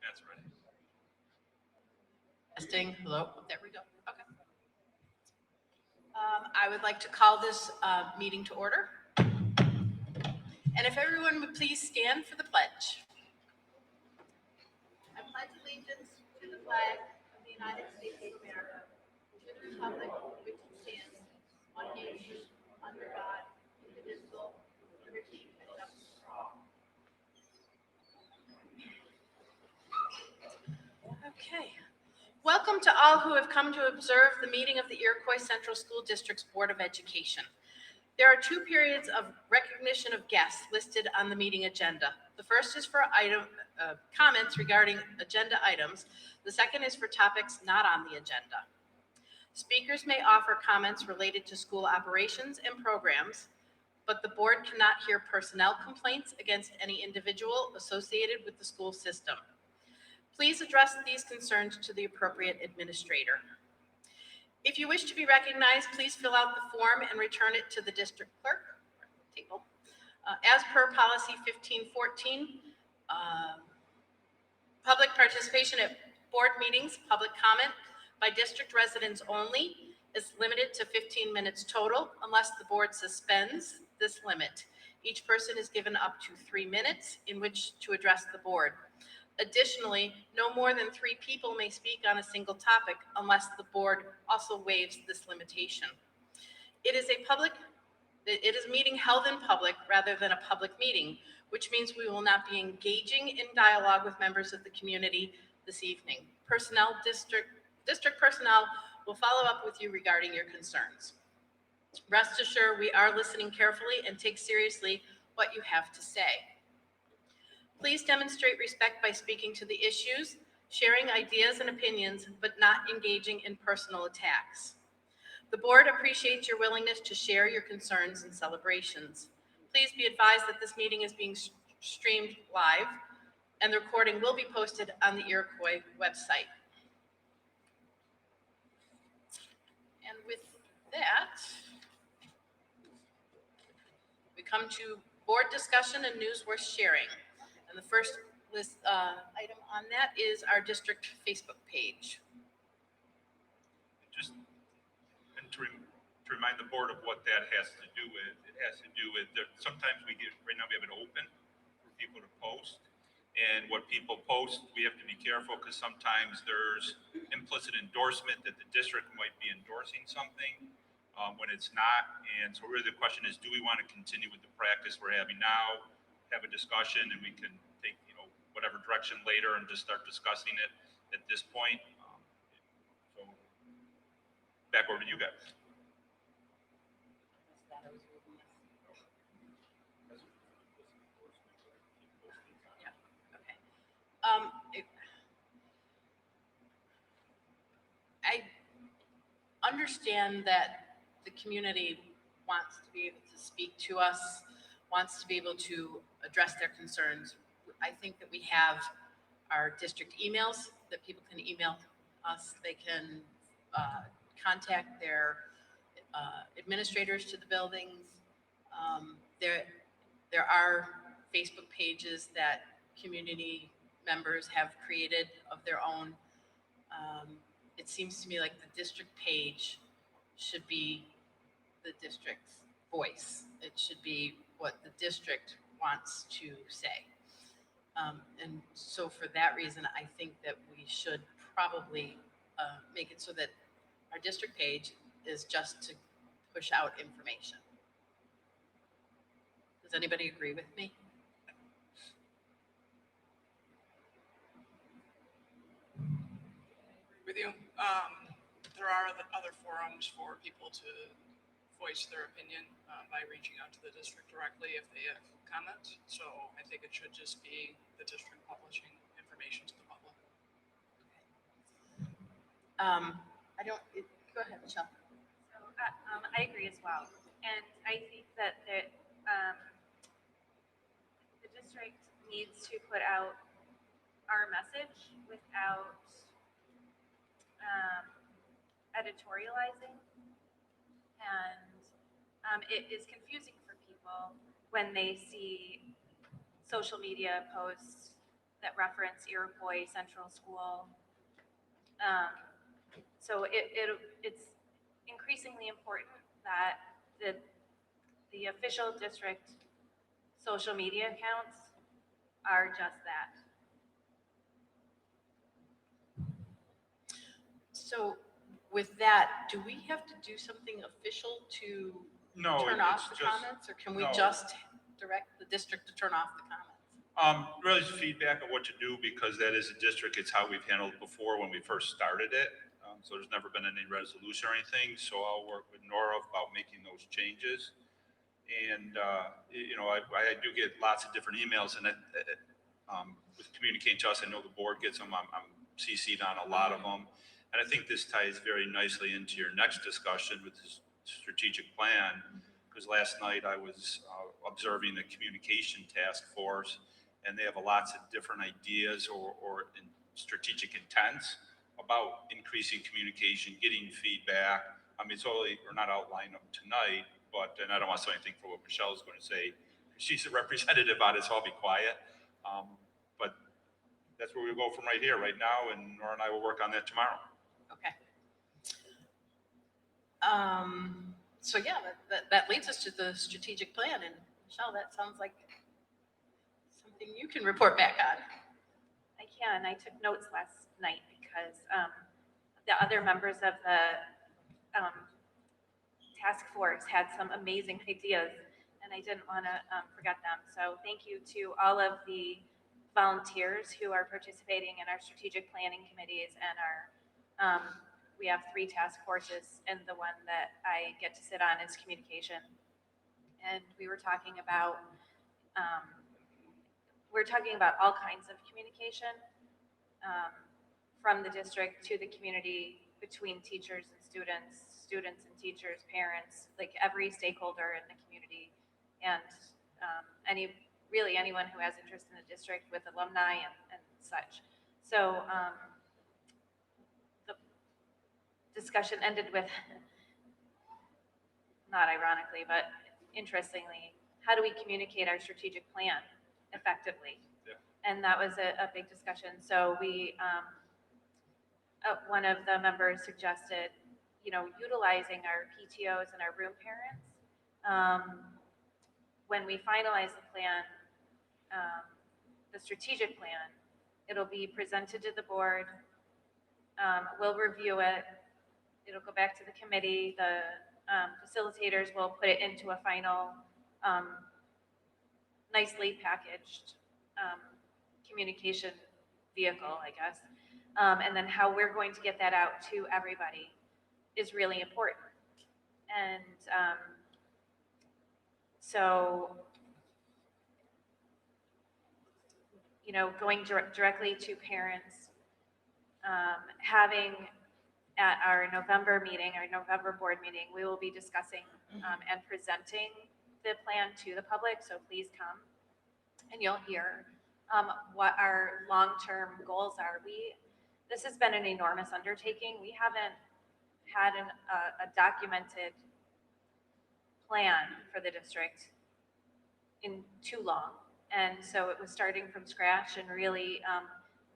That's right. Testing. Hello. There we go. Okay. I would like to call this meeting to order. And if everyone would please stand for the pledge. I pledge allegiance to the flag of the United States of America, to the republic which stands one nation under God, indivisible, with liberty and justice for all. Okay. Welcome to all who have come to observe the meeting of the Iroquois Central School District's Board of Education. There are two periods of recognition of guests listed on the meeting agenda. The first is for comments regarding agenda items. The second is for topics not on the agenda. Speakers may offer comments related to school operations and programs, but the board cannot hear personnel complaints against any individual associated with the school system. Please address these concerns to the appropriate administrator. If you wish to be recognized, please fill out the form and return it to the district clerk table. As per policy 1514, public participation at board meetings, public comment by district residents only is limited to 15 minutes total unless the board suspends this limit. Each person is given up to 3 minutes in which to address the board. Additionally, no more than 3 people may speak on a single topic unless the board also waives this limitation. It is a meeting held in public rather than a public meeting, which means we will not be engaging in dialogue with members of the community this evening. District personnel will follow up with you regarding your concerns. Rest assured, we are listening carefully and take seriously what you have to say. Please demonstrate respect by speaking to the issues, sharing ideas and opinions, but not engaging in personal attacks. The board appreciates your willingness to share your concerns and celebrations. Please be advised that this meeting is being streamed live, and the recording will be posted on the Iroquois website. And with that, we come to board discussion and news worth sharing. And the first item on that is our district Facebook page. Just to remind the board of what that has to do with, it has to do with sometimes right now we have it open for people to post. And what people post, we have to be careful because sometimes there's implicit endorsement that the district might be endorsing something when it's not. And so really the question is, do we want to continue with the practice we're having now, have a discussion, and we can take whatever direction later and just start discussing it at this point. So back over to you guys. I understand that the community wants to be able to speak to us, wants to be able to address their concerns. I think that we have our district emails that people can email us. They can contact their administrators to the buildings. There are Facebook pages that community members have created of their own. It seems to me like the district page should be the district's voice. It should be what the district wants to say. And so for that reason, I think that we should probably make it so that our district page is just to push out information. Does anybody agree with me? With you. There are other forums for people to voice their opinion by reaching out to the district directly if they have comments. So I think it should just be the district publishing information to the public. Go ahead, Michelle. So I agree as well. And I think that the district needs to put out our message without editorializing, and it is confusing for people when they see social media posts that reference Iroquois Central School. So it's increasingly important that the official district social media accounts are just that. So with that, do we have to do something official to No, turn it's off the just, comments, or can we no. just direct the district to turn off the comments? Really just feedback of what to do, because that is a district, it's how we've handled it before when we first started it. So there's never been any resolution or anything, so I'll work with Nora about making those changes. And, I do get lots of different emails, and with communicating to us, I know the board gets them, I'm CC'd on a lot of them. And I think this ties very nicely into your next discussion with this strategic plan, because last night I was observing the communication task force, and they have lots of different ideas or strategic intents about increasing communication, getting feedback. I mean, we're not outlining them tonight, and I don't want to say anything for what Michelle's going to say. She's a representative on it, so I'll be quiet. But that's where we'll go from right here, right now, and Nora and I will work on that tomorrow. Okay. So yeah, that leads us to the strategic plan, and Michelle, that sounds like something you can report back on. I can. I took notes last night because the other members of the task force had some amazing ideas, and I didn't want to forget them. So thank you to all of the volunteers who are participating in our strategic planning committees and our we have 3 task forces, and the one that I get to sit on is communication. And we were talking about all kinds of communication from the district to the community, between teachers and students, students and teachers, parents, like every stakeholder in the community, and anyone who has interest in the district, with alumni and such. So the discussion ended with, not ironically, but interestingly, how do we communicate our strategic plan effectively? Yeah. And that was a big discussion. So we, one of the members suggested, utilizing our PTOs and our room parents. When we finalize the plan, the strategic plan, it'll be presented to the board. We'll review it. It'll go back to the committee. The facilitators will put it into a final, nicely packaged communication vehicle, I guess. And then how we're going to get that out to everybody is really important. And so, going directly to parents, having at our November meeting, our November board meeting, we will be discussing and presenting the plan to the public. So please come and you'll hear what our long-term goals are. This has been an enormous undertaking. We haven't had a documented plan for the district in too long. And so it was starting from scratch and really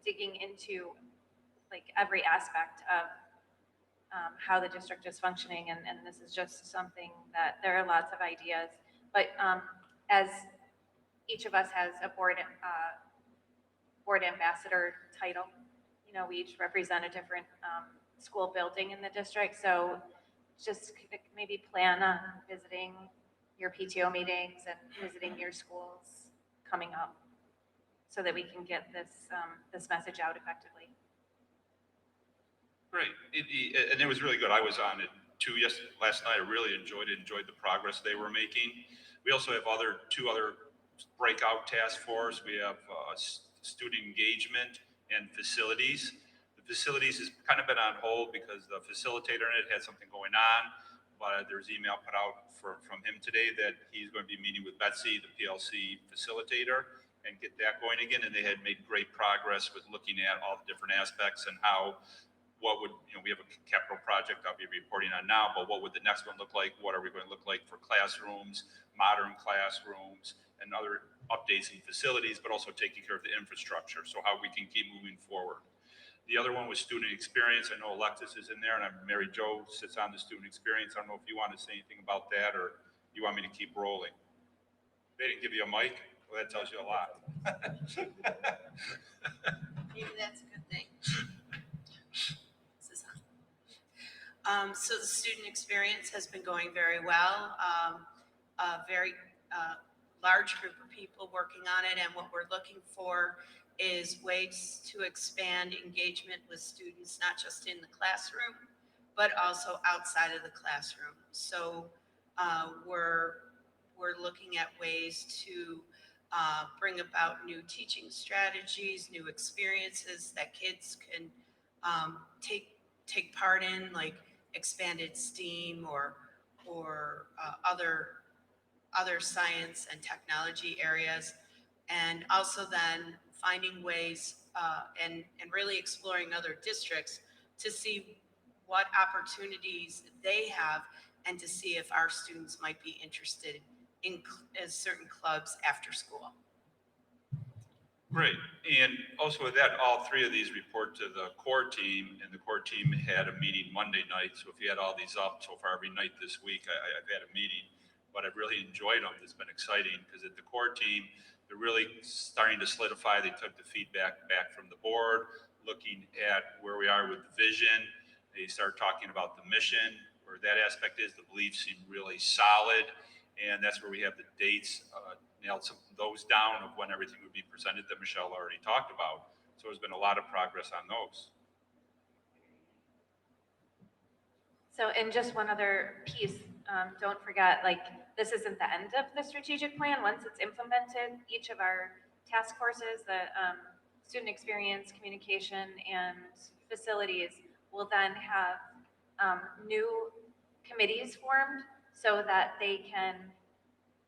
digging into like every aspect of how the district is functioning. And this is just something that there are lots of ideas. But as each of us has a board ambassador title, we each represent a different school building in the district. So just maybe plan on visiting your PTO meetings and visiting your schools coming up, so that we can get this message out effectively. Great. And it was really good. I was on it too last night. I really enjoyed the progress they were making. We also have 2 other breakout task force. We have student engagement and facilities. The facilities has kind of been on hold because the facilitator in it had something going on, but there's email put out from him today that he's going to be meeting with Betsy, the PLC facilitator, and get that going again. And they had made great progress with looking at all the different aspects and we have a capital project I'll be reporting on now, but what would the next one look like? What are we going to look like for classrooms, modern classrooms, and other updates in facilities, but also taking care of the infrastructure, so how we can keep moving forward. The other one was student experience. I know Alexis is in there, and Mary Jo sits on the student experience. I don't know if you want to say anything about that, or you want me to keep rolling. They didn't give you a mic? Well, that tells you a lot. Maybe that's a good thing. This is on. So the student experience has been going very well. A very large group of people working on it, and what we're looking for is ways to expand engagement with students, not just in the classroom, but also outside of the classroom. So we're looking at ways to bring about new teaching strategies, new experiences that kids can take part in, like expanded STEAM or other science and technology areas, and also then finding ways and really exploring other districts to see what opportunities they have and to see if our students might be interested in certain clubs after school. Great. And also with that, all three of these report to the core team, and the core team had a meeting Monday night. So if you add all these up so far, every night this week, I've had a meeting, but I've really enjoyed them. It's been exciting because at the core team, they're really starting to solidify. They took the feedback back from the board, looking at where we are with the vision. They start talking about the mission, where that aspect is. The beliefs seem really solid. And that's where we have the dates, nailed some of those down of when everything would be presented that Michelle already talked about. So there's been a lot of progress on those. So, and just one other piece, don't forget, like, this isn't the end of the strategic plan. Once it's implemented, each of our task forces, the student experience, communication, and facilities will then have new committees formed so that they can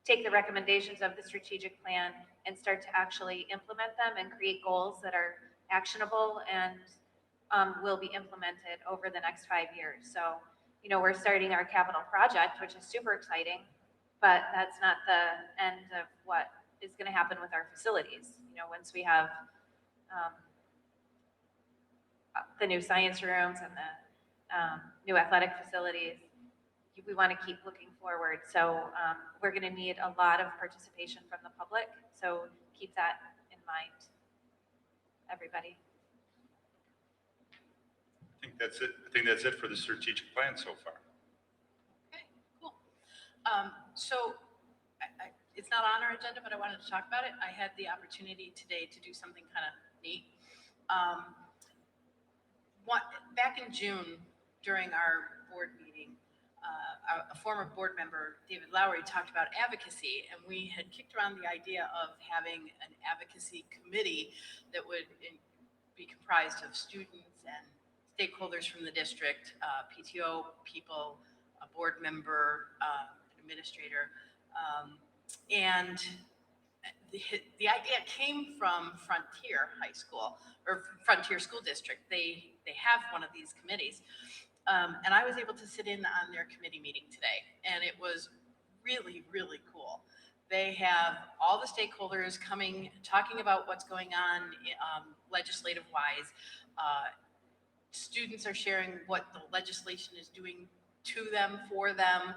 take the recommendations of the strategic plan and start to actually implement them and create goals that are actionable and will be implemented over the next 5 years. So, you know, we're starting our capital project, which is super exciting, but that's not the end of what is going to happen with our facilities. You know, once we have the new science rooms and the new athletic facilities, we want to keep looking forward. So we're going to need a lot of participation from the public. So keep that in mind, everybody. I think that's it for the strategic plan so far. Okay, cool. So it's not on our agenda, but I wanted to talk about it. I had the opportunity today to do something kind of neat. Back in June, during our board meeting, a former board member, David Lowry, talked about advocacy, and we had kicked around the idea of having an advocacy committee that would be comprised of students and stakeholders from the district, PTO people, a board member, an administrator, and the idea came from Frontier High School, or Frontier School District. They have one of these committees. And I was able to sit in on their committee meeting today, and it was really, really cool. They have all the stakeholders coming, talking about what's going on legislative-wise. Students are sharing what the legislation is doing to them, for them.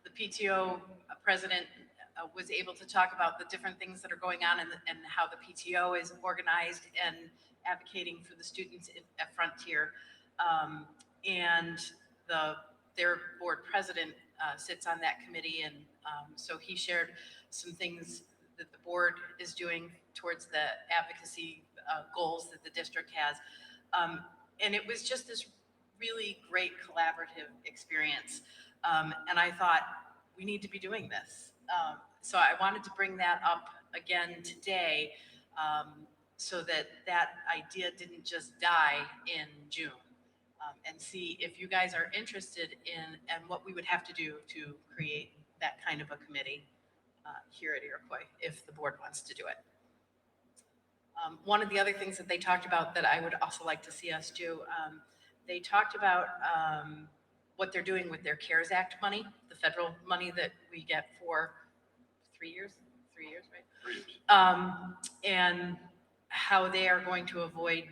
The PTO president was able to talk about the different things that are going on and how the PTO is organized and advocating for the students at Frontier. And their board president sits on that committee, and so he shared some things that the board is doing towards the advocacy goals that the district has. And it was just this really great collaborative experience. And I thought, we need to be doing this. So I wanted to bring that up again today, so that idea didn't just die in June. And see if you guys are interested in and what we would have to do to create that kind of a committee here at Iroquois, if the board wants to do it. One of the other things that they talked about that I would also like to see us do, they talked about what they're doing with their CARES Act money, the federal money that we get for 3 years, 3 years, right? 3 years. And how they are going to avoid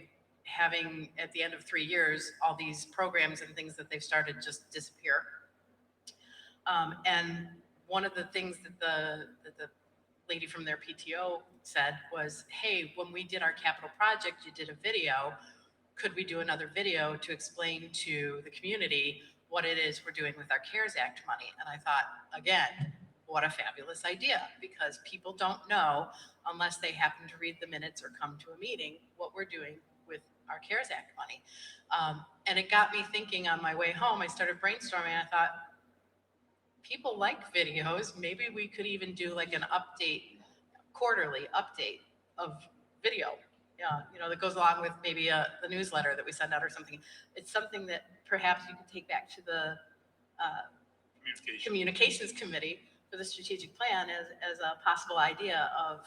having, at the end of 3 years, all these programs and things that they've started just disappear. And one of the things that the lady from their PTO said was, hey, when we did our capital project, you did a video. Could we do another video to explain to the community what it is we're doing with our CARES Act money? And I thought, again, what a fabulous idea, because people don't know, unless they happen to read the minutes or come to a meeting, what we're doing with our CARES Act money. And it got me thinking on my way home. I started brainstorming. I thought, people like videos. Maybe we could even do like an update, quarterly update of video. Yeah, you know, that goes along with maybe the newsletter that we send out or something. It's something that perhaps you could take back to the Communications Committee for the strategic plan as a possible idea of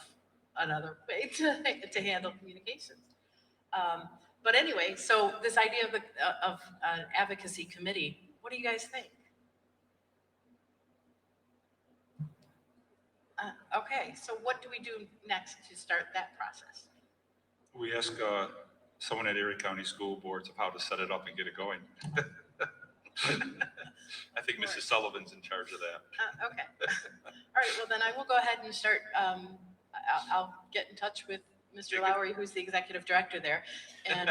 another way to handle communications. But anyway, so this idea of an advocacy committee, what do you guys think? Okay, so what do we do next to start that process? We ask someone at Erie County School Boards of how to set it up and get it going. I think Mrs. Sullivan's in charge of that. Okay. All right, well then I will go ahead and start, I'll get in touch with Mr. Lowry, who's the executive director there, and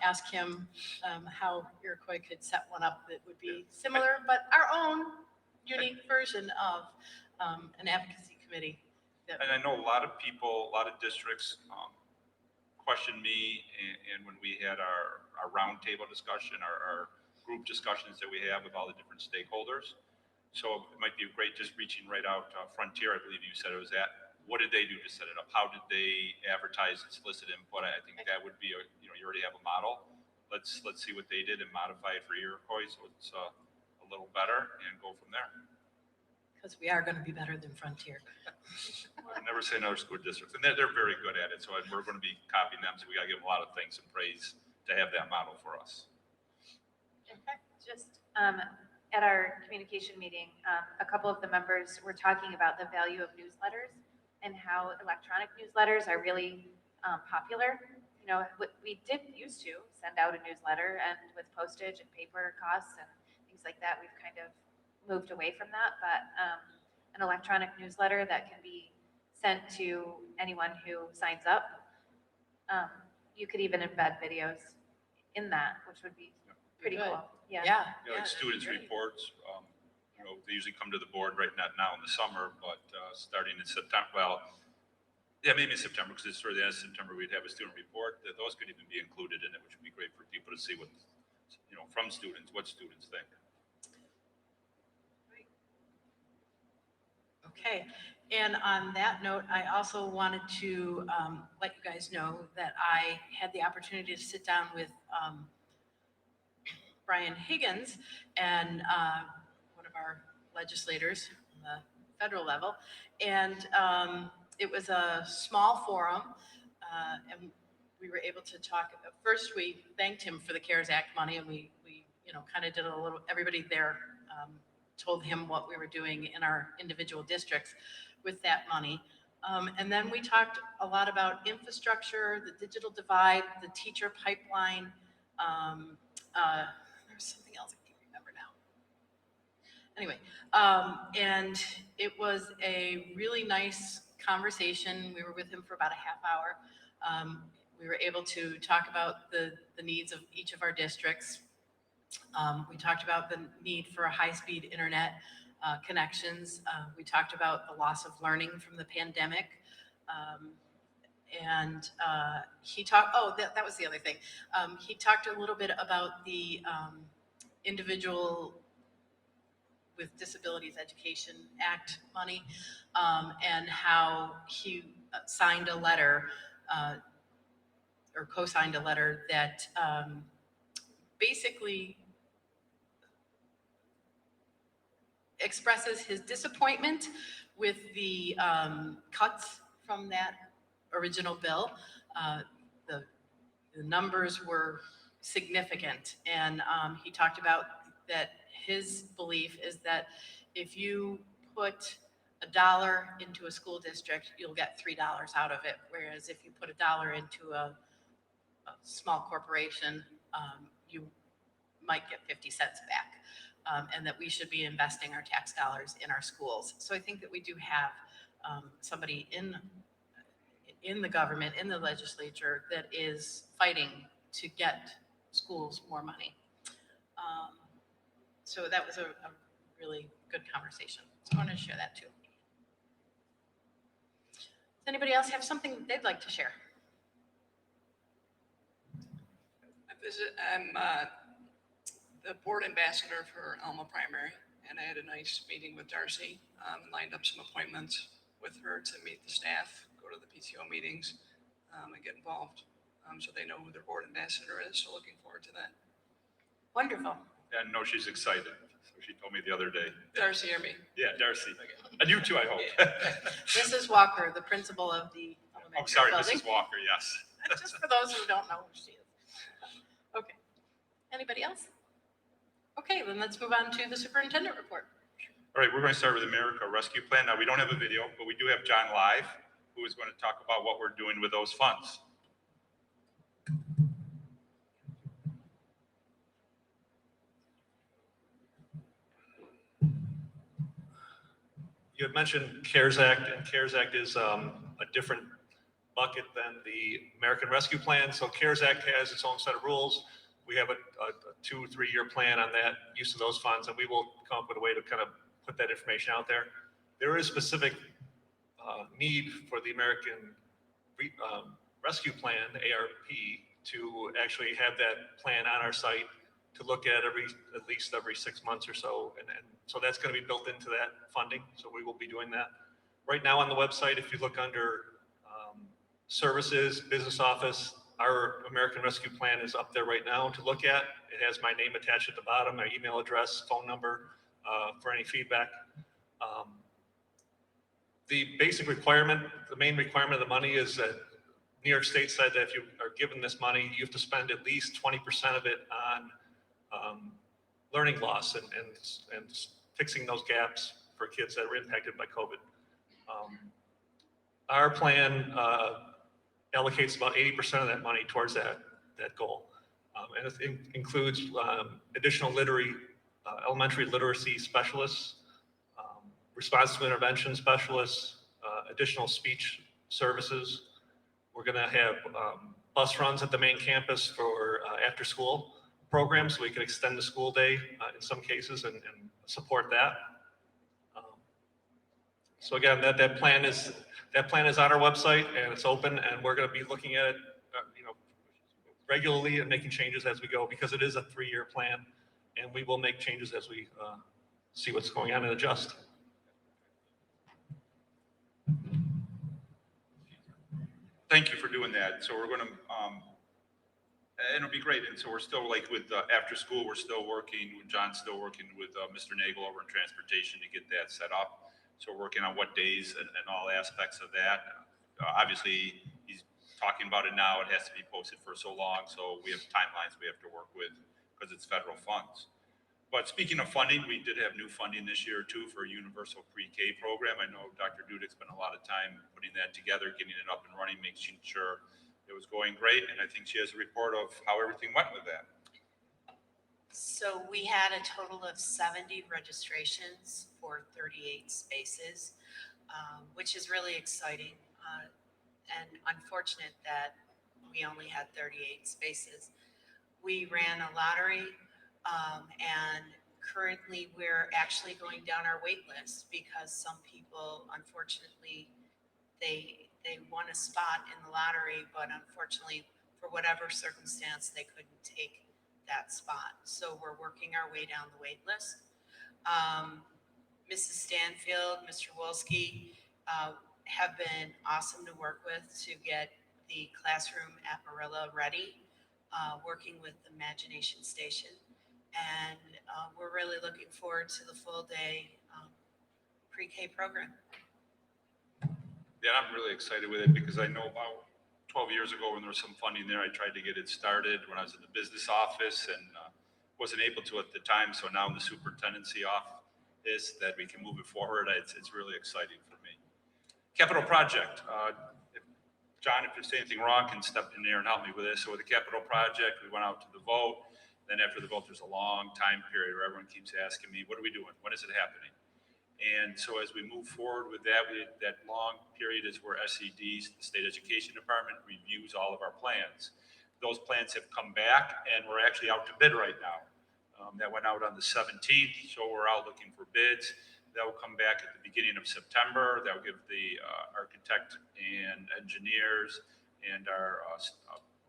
ask him how Iroquois could set one up that would be similar, but our own unique version of an advocacy committee. And I know a lot of people, a lot of districts questioned me, and when we had our roundtable discussion, our group discussions that we have with all the different stakeholders. So it might be great just reaching right out to Frontier, I believe you said it was at. What did they do to set it up? How did they advertise and solicit input? I think that would be you already have a model. Let's see what they did and modify it for Iroquois so it's a little better and go from there. Because we are going to be better than Frontier. I never say no to school districts, and they're very good at it. So we're going to be copying them. So we got to give them a lot of thanks and praise to have that model for us. Okay, just at our communication meeting, a couple of the members were talking about the value of newsletters and how electronic newsletters are really popular. You know, we did used to send out a newsletter, and with postage and paper costs and things like that, we've kind of moved away from that. But an electronic newsletter that can be sent to anyone who signs up, you could even embed videos in that, which would be pretty Good. cool. Yeah. Yeah. Like students' reports, they usually come to the board not now in the summer, but starting in September, well, yeah, maybe in September, because it's sort of the end of September, we'd have a student report. Those could even be included in it, which would be great for people to see what, from students, what students think. Okay, and on that note, I also wanted to let you guys know that I had the opportunity to sit down with Brian Higgins and one of our legislators on the federal level, and it was a small forum, and we were able to talk. First, we thanked him for the CARES Act money, and we kind of did a little. Everybody there told him what we were doing in our individual districts with that money. And then we talked a lot about infrastructure, the digital divide, the teacher pipeline. There's something else I can't remember now. Anyway, and it was a really nice conversation. We were with him for about a half hour. We were able to talk about the needs of each of our districts. We talked about the need for a high-speed internet connections. We talked about the loss of learning from the pandemic. And he talked, that was the other thing. He talked a little bit about the Individual with Disabilities Education Act money, and how he signed a letter or co-signed a letter that basically expresses his disappointment with the cuts from that original bill. The numbers were significant, and he talked about that his belief is that if you put $1 into a school district, you'll get $3 out of it. Whereas if you put $1 into a small corporation, you might get 50 cents back. And that we should be investing our tax dollars in our schools. So I think that we do have somebody in the government, in the legislature, that is fighting to get schools more money. So that was a really good conversation. So I wanted to share that too. Does anybody else have something they'd like to share? I'm the board ambassador for Alma Primary, and I had a nice meeting with Darcy, lined up some appointments with her to meet the staff, go to the PTO meetings, and get involved, so they know who their board ambassador is. So looking forward to that. Wonderful. And no, she's excited. So she told me the other day. Darcy or me? Yeah, Darcy. And you too, I hope. Mrs. Walker, the principal of the elementary Oh, sorry, building. Mrs. Walker, yes. Just for those who don't know who she is. Okay. Anybody else? Okay, then let's move on to the superintendent report. All right, we're going to start with the America Rescue Plan. Now, we don't have a video, but we do have John live, who is going to talk about what we're doing with those funds. You had mentioned CARES Act, and CARES Act is a different bucket than the American Rescue Plan. So CARES Act has its own set of rules. We have a 2-3 year plan on that use of those funds, and we will come up with a way to kind of put that information out there. There is specific need for the American Rescue Plan, ARP, to actually have that plan on our site to look at at least every 6 months or so. And so that's going to be built into that funding. So we will be doing that. Right now on the website, if you look under services, business office, our American Rescue Plan is up there right now to look at. It has my name attached at the bottom, my email address, phone number for any feedback. The basic requirement, the main requirement of the money is that New York State said that if you are given this money, you have to spend at least 20% of it on learning loss and fixing those gaps for kids that were impacted by COVID. Our plan allocates about 80% of that money towards that goal. And it includes additional elementary literacy specialists, responsive intervention specialists, additional speech services. We're going to have bus runs at the main campus for after school programs, so we can extend the school day in some cases and support that. So again, that plan is on our website, and it's open, and we're going to be looking at it regularly and making changes as we go, because it is a 3-year plan, and we will make changes as we see what's going on and adjust. Thank you for doing that. So we're going to, and it'll be great. And so we're still like with after school, we're still working, John's still working with Mr. Nagel over in transportation to get that set up. So we're working on what days and all aspects of that. Obviously, he's talking about it now. It has to be posted for so long. So we have timelines we have to work with because it's federal funds. But speaking of funding, we did have new funding this year too for a universal pre-K program. I know Dr. Dudek spent a lot of time putting that together, getting it up and running, making sure it was going great. And I think she has a report of how everything went with that. So we had a total of 70 registrations for 38 spaces, which is really exciting and unfortunate that we only had 38 spaces. We ran a lottery. And currently we're actually going down our wait list because some people, unfortunately, they won a spot in the lottery, but unfortunately, for whatever circumstance, they couldn't take that spot. So we're working our way down the wait list. Mrs. Stanfield, Mr. Wolski have been awesome to work with to get the classroom at Marilla ready, working with the Imagination Station. And we're really looking forward to the full day pre-K program. Yeah, I'm really excited with it because I know about 12 years ago when there was some funding there, I tried to get it started when I was in the business office and wasn't able to at the time. So now in the superintendency office, this, that we can move it forward. It's really exciting for me. Capital project. John, if there's anything wrong, can step in there and help me with this. So with the capital project, we went out to the vote. Then after the vote, there's a long time period where everyone keeps asking me, what are we doing? When is it happening? And so as we move forward with that, that long period is where SED's, the State Education Department, reviews all of our plans. Those plans have come back, and we're actually out to bid right now. That went out on the 17th, so we're out looking for bids. That will come back at the beginning of September. That will give the architect and engineers and our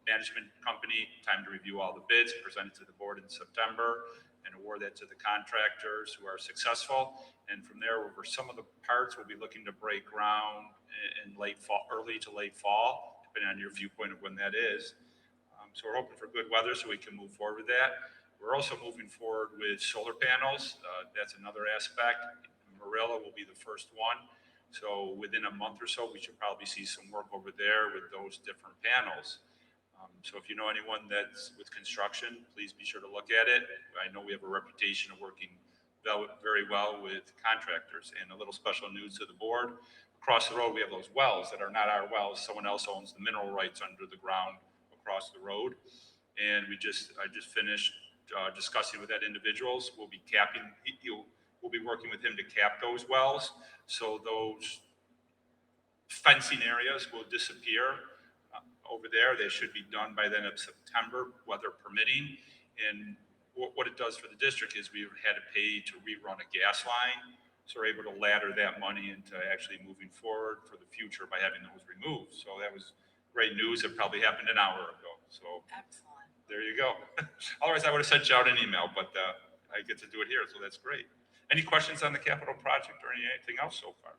management company time to review all the bids, present it to the board in September, and award that to the contractors who are successful. And from there, over some of the parts, we'll be looking to break ground in late fall, early to late fall, depending on your viewpoint of when that is. So we're hoping for good weather so we can move forward with that. We're also moving forward with solar panels. That's another aspect. Marilla will be the first one. So within a month or so, we should probably see some work over there with those different panels. So if you know anyone that's with construction, please be sure to look at it. I know we have a reputation of working very well with contractors. And a little special news to the board. Across the road, we have those wells that are not our wells. Someone else owns the mineral rights under the ground across the road. And I just finished discussing with that individuals. We'll be capping, we'll be working with him to cap those wells. So those fencing areas will disappear over there. They should be done by the end of September, weather permitting. And what it does for the district is we've had to pay to rerun a gas line. So we're able to ladder that money into actually moving forward for the future by having those removed. So that was great news. It probably happened an hour ago. So Excellent. there you go. Otherwise, I would have sent you out an email, but I get to do it here, so that's great. Any questions on the capital project or anything else so far?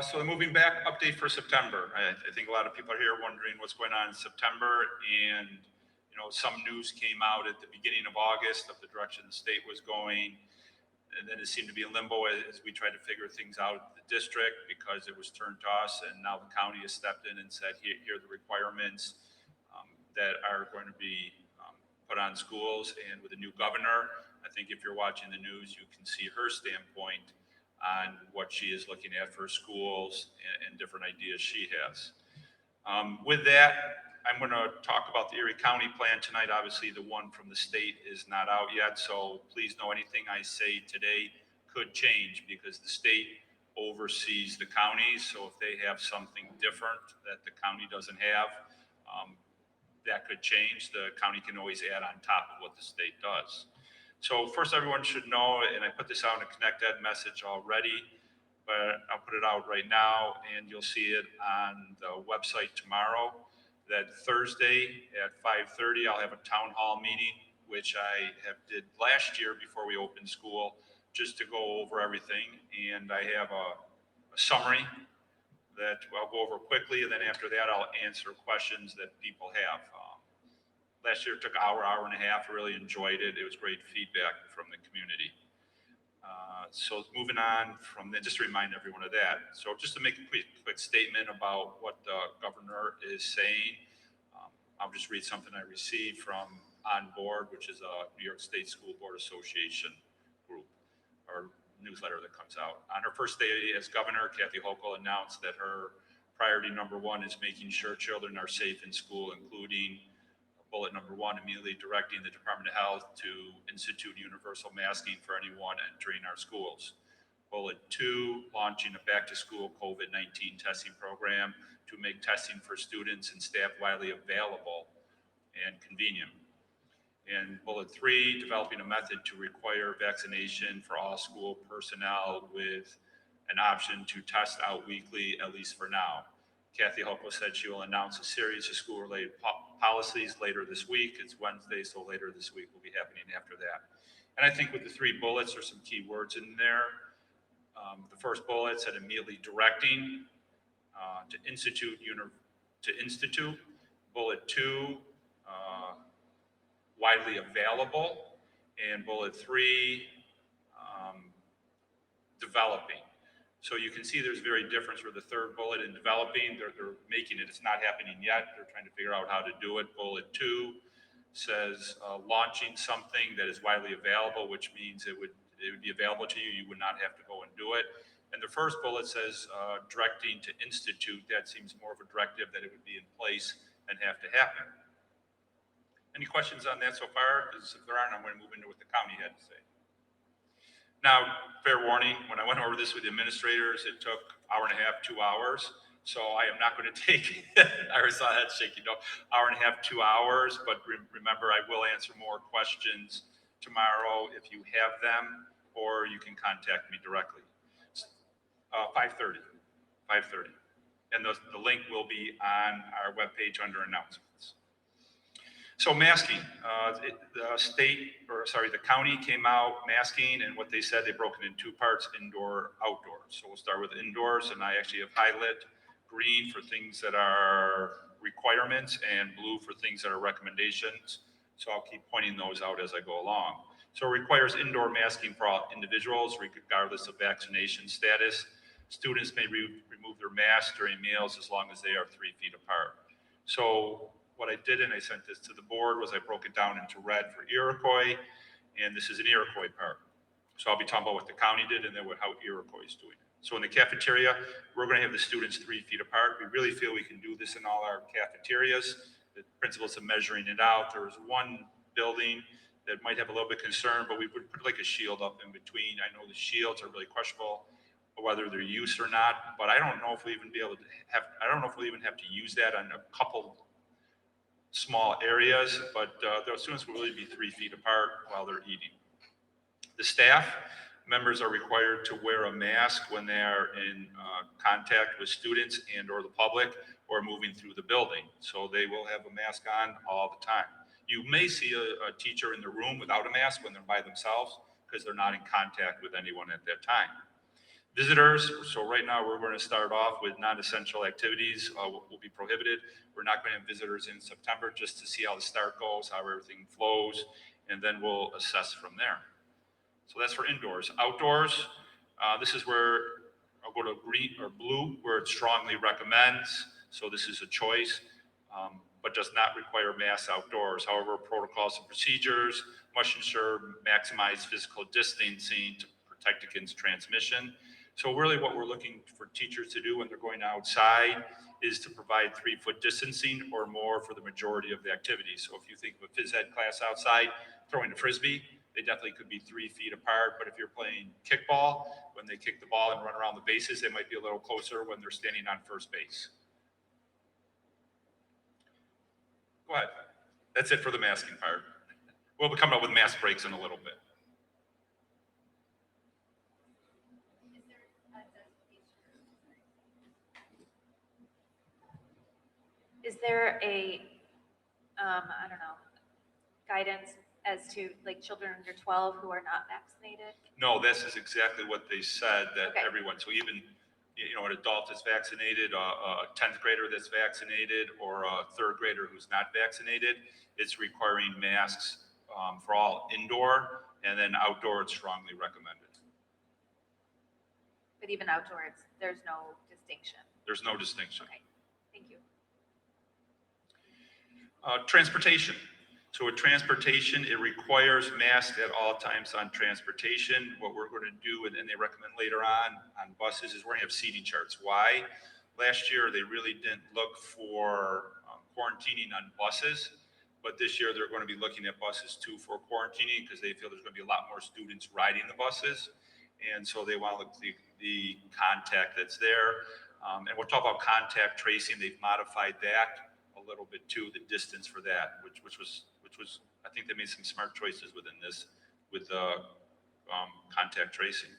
So moving back, update for September. I think a lot of people are here wondering what's going on in September, and some news came out at the beginning of August of the direction the state was going, and then it seemed to be in limbo as we tried to figure things out at the district because it was turned to us, and now the county has stepped in and said, here are the requirements that are going to be put on schools. And with the new governor, I think if you're watching the news, you can see her standpoint on what she is looking at for schools and different ideas she has. With that, I'm going to talk about the Erie County plan tonight. Obviously, the one from the state is not out yet, so please know anything I say today could change because the state oversees the counties. So if they have something different that the county doesn't have, that could change. The county can always add on top of what the state does. So first, everyone should know, and I put this out in a Connect Ed message already, but I'll put it out right now, and you'll see it on the website tomorrow, that Thursday at 5:30, I'll have a town hall meeting, which I did last year before we opened school, just to go over everything. And I have a summary that I'll go over quickly, and then after that, I'll answer questions that people have. Last year it took an hour and a half. I really enjoyed it. It was great feedback from the community. So moving on from that, just to remind everyone of that. So just to make a quick statement about what the governor is saying, I'll just read something I received from On Board, which is a New York State School Board Association group or newsletter that comes out. On her first day as governor, Kathy Hochul announced that her priority number one is making sure children are safe in school, including bullet number one, immediately directing the Department of Health to institute universal masking for anyone entering our schools. Bullet two, launching a back-to-school COVID-19 testing program to make testing for students and staff widely available and convenient. And bullet three, developing a method to require vaccination for all school personnel with an option to test out weekly, at least for now. Kathy Hochul said she will announce a series of school-related policies later this week. It's Wednesday, so later this week will be happening after that. And I think with the three bullets, there's some key words in there. The first bullet said immediately directing to institute. Bullet two, widely available. And bullet three, developing. So you can see there's very difference with the third bullet in developing. They're making it. It's not happening yet. They're trying to figure out how to do it. Bullet two, says launching something that is widely available, which means it would be available to you. You would not have to go and do it. And the first bullet says directing to institute. That seems more of a directive that it would be in place and have to happen. Any questions on that so far? Because if there aren't, I'm going to move into what the county had to say. Now, fair warning, when I went over this with the administrators, it took hour and a half, 2 hours. So I am not going to take, I already saw that shaking, no, hour and a half, 2 hours. But remember, I will answer more questions tomorrow if you have them, or you can contact me directly. 5:30. And the link will be on our webpage under announcements. So masking, the county came out masking, and what they said, they broke it in two parts, indoor, outdoor. So we'll start with indoors, and I actually have highlighted green for things that are requirements and blue for things that are recommendations. So I'll keep pointing those out as I go along. So it requires indoor masking for all individuals, regardless of vaccination status. Students may remove their masks during meals as long as they are 3 feet apart. So what I did, and I sent this to the board, was I broke it down into red for Iroquois, and this is an Iroquois part. So I'll be talking about what the county did and then how Iroquois is doing it. So in the cafeteria, we're going to have the students 3 feet apart. We really feel we can do this in all our cafeterias. The principles of measuring it out. There was one building that might have a little bit concern, but we would put like a shield up in between. I know the shields are really questionable, whether they're used or not, but I don't know if we even have to use that on a couple small areas, but the students will really be 3 feet apart while they're eating. The staff members are required to wear a mask when they are in contact with students and or the public or moving through the building. So they will have a mask on all the time. You may see a teacher in the room without a mask when they're by themselves because they're not in contact with anyone at that time. Visitors, so right now we're going to start off with non-essential activities will be prohibited. We're not going to have visitors in September just to see how the start goes, how everything flows, and then we'll assess from there. So that's for indoors. Outdoors, this is where I'll go to green or blue, where it strongly recommends. So this is a choice, but does not require masks outdoors. However, protocols and procedures must ensure maximize physical distancing to protect against transmission. So really what we're looking for teachers to do when they're going outside is to provide 3-foot distancing or more for the majority of the activities. So if you think of a phys ed class outside throwing a Frisbee, they definitely could be 3 feet apart. But if you're playing kickball, when they kick the ball and run around the bases, they might be a little closer when they're standing on first base. Go ahead. That's it for the masking part. We'll be coming up with mask breaks in a little bit. Is there a, I don't know, guidance as to like children under 12 who are not vaccinated? No, this is exactly what they said, that Okay. everyone, so even, an adult that's vaccinated, a 10th grader that's vaccinated, or a 3rd grader who's not vaccinated, it's requiring masks for all indoor, and then outdoor, it's strongly recommended. But even outdoors, there's no distinction. There's no distinction. Okay, thank you. Transportation. So with transportation, it requires masks at all times on transportation. What we're going to do, and they recommend later on buses, is we're going to have seating charts. Why? Last year, they really didn't look for quarantining on buses, but this year they're going to be looking at buses too for quarantining because they feel there's going to be a lot more students riding the buses. And so they want to look at the contact that's there. And we'll talk about contact tracing. They've modified that a little bit too, the distance for that, which was, I think they made some smart choices within this with contact tracing.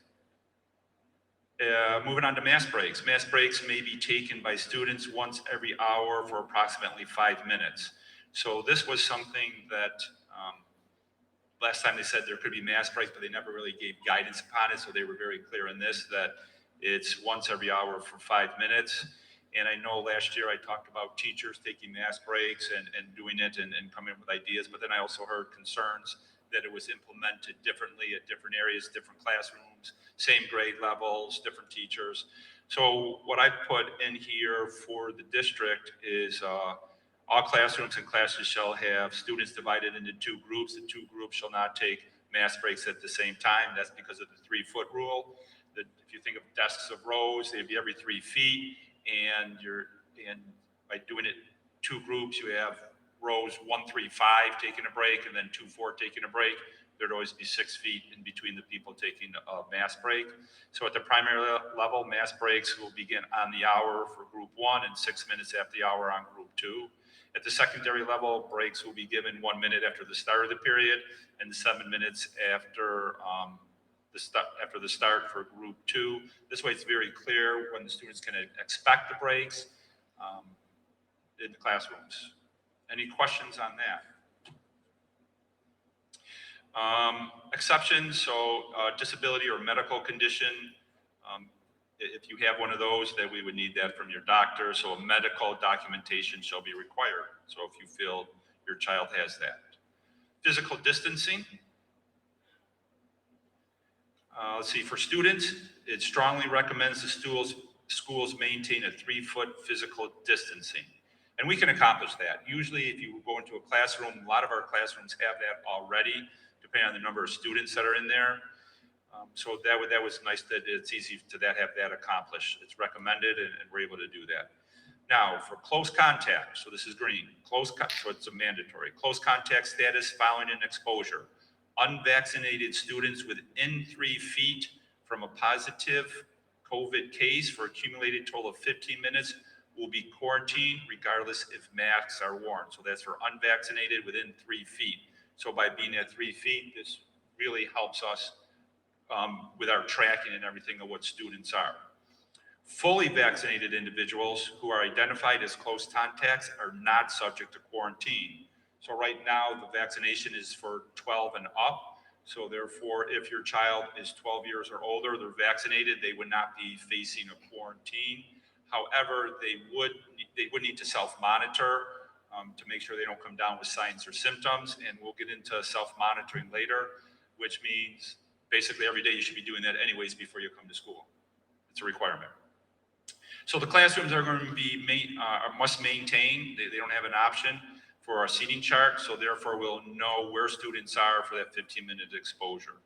Moving on to mask breaks. Mask breaks may be taken by students once every hour for approximately 5 minutes. So this was something that last time they said there could be mask breaks, but they never really gave guidance upon it. So they were very clear in this that it's once every hour for 5 minutes. And I know last year I talked about teachers taking mask breaks and doing it and coming up with ideas, but then I also heard concerns that it was implemented differently at different areas, different classrooms, same grade levels, different teachers. So what I put in here for the district is All classrooms and classes shall have students divided into 2 groups. The 2 groups shall not take mass breaks at the same time. That's because of the 3-foot rule. If you think of desks of rows, they'd be every 3 feet, and by doing it 2 groups, you have rows 1, 3, 5 taking a break, and then 2, 4 taking a break. There'd always be 6 feet in between the people taking a mass break. So at the primary level, mass breaks will begin on the hour for group 1 and 6 minutes after the hour on group 2. At the secondary level, breaks will be given 1 minute after the start of the period and 7 minutes after the start for group 2. This way it's very clear when the students can expect the breaks in the classrooms. Any questions on that? Exceptions, so disability or medical condition, if you have one of those, then we would need that from your doctor. So a medical documentation shall be required. So if you feel your child has that. Physical distancing. Let's see, for students, it strongly recommends the schools maintain a 3-foot physical distancing. And we can accomplish that. Usually if you go into a classroom, a lot of our classrooms have that already, depending on the number of students that are in there. So that was nice that it's easy to have that accomplished. It's recommended and we're able to do that. Now for close contact, so this is green, so it's a mandatory. Close contact status following an exposure. Unvaccinated students within 3 feet from a positive COVID case for accumulated total of 15 minutes will be quarantined regardless if masks are worn. So that's for unvaccinated within 3 feet. So by being at 3 feet, this really helps us with our tracking and everything of what students are. Fully vaccinated individuals who are identified as close contacts are not subject to quarantine. So right now, the vaccination is for 12 and up. So therefore, if your child is 12 years or older, they're vaccinated, they would not be facing a quarantine. However, they would need to self-monitor to make sure they don't come down with signs or symptoms. And we'll get into self-monitoring later, which means basically every day you should be doing that anyways before you come to school. It's a requirement. So the classrooms are going to be must maintain. They don't have an option for our seating chart. So therefore, we'll know where students are for that 15-minute exposure.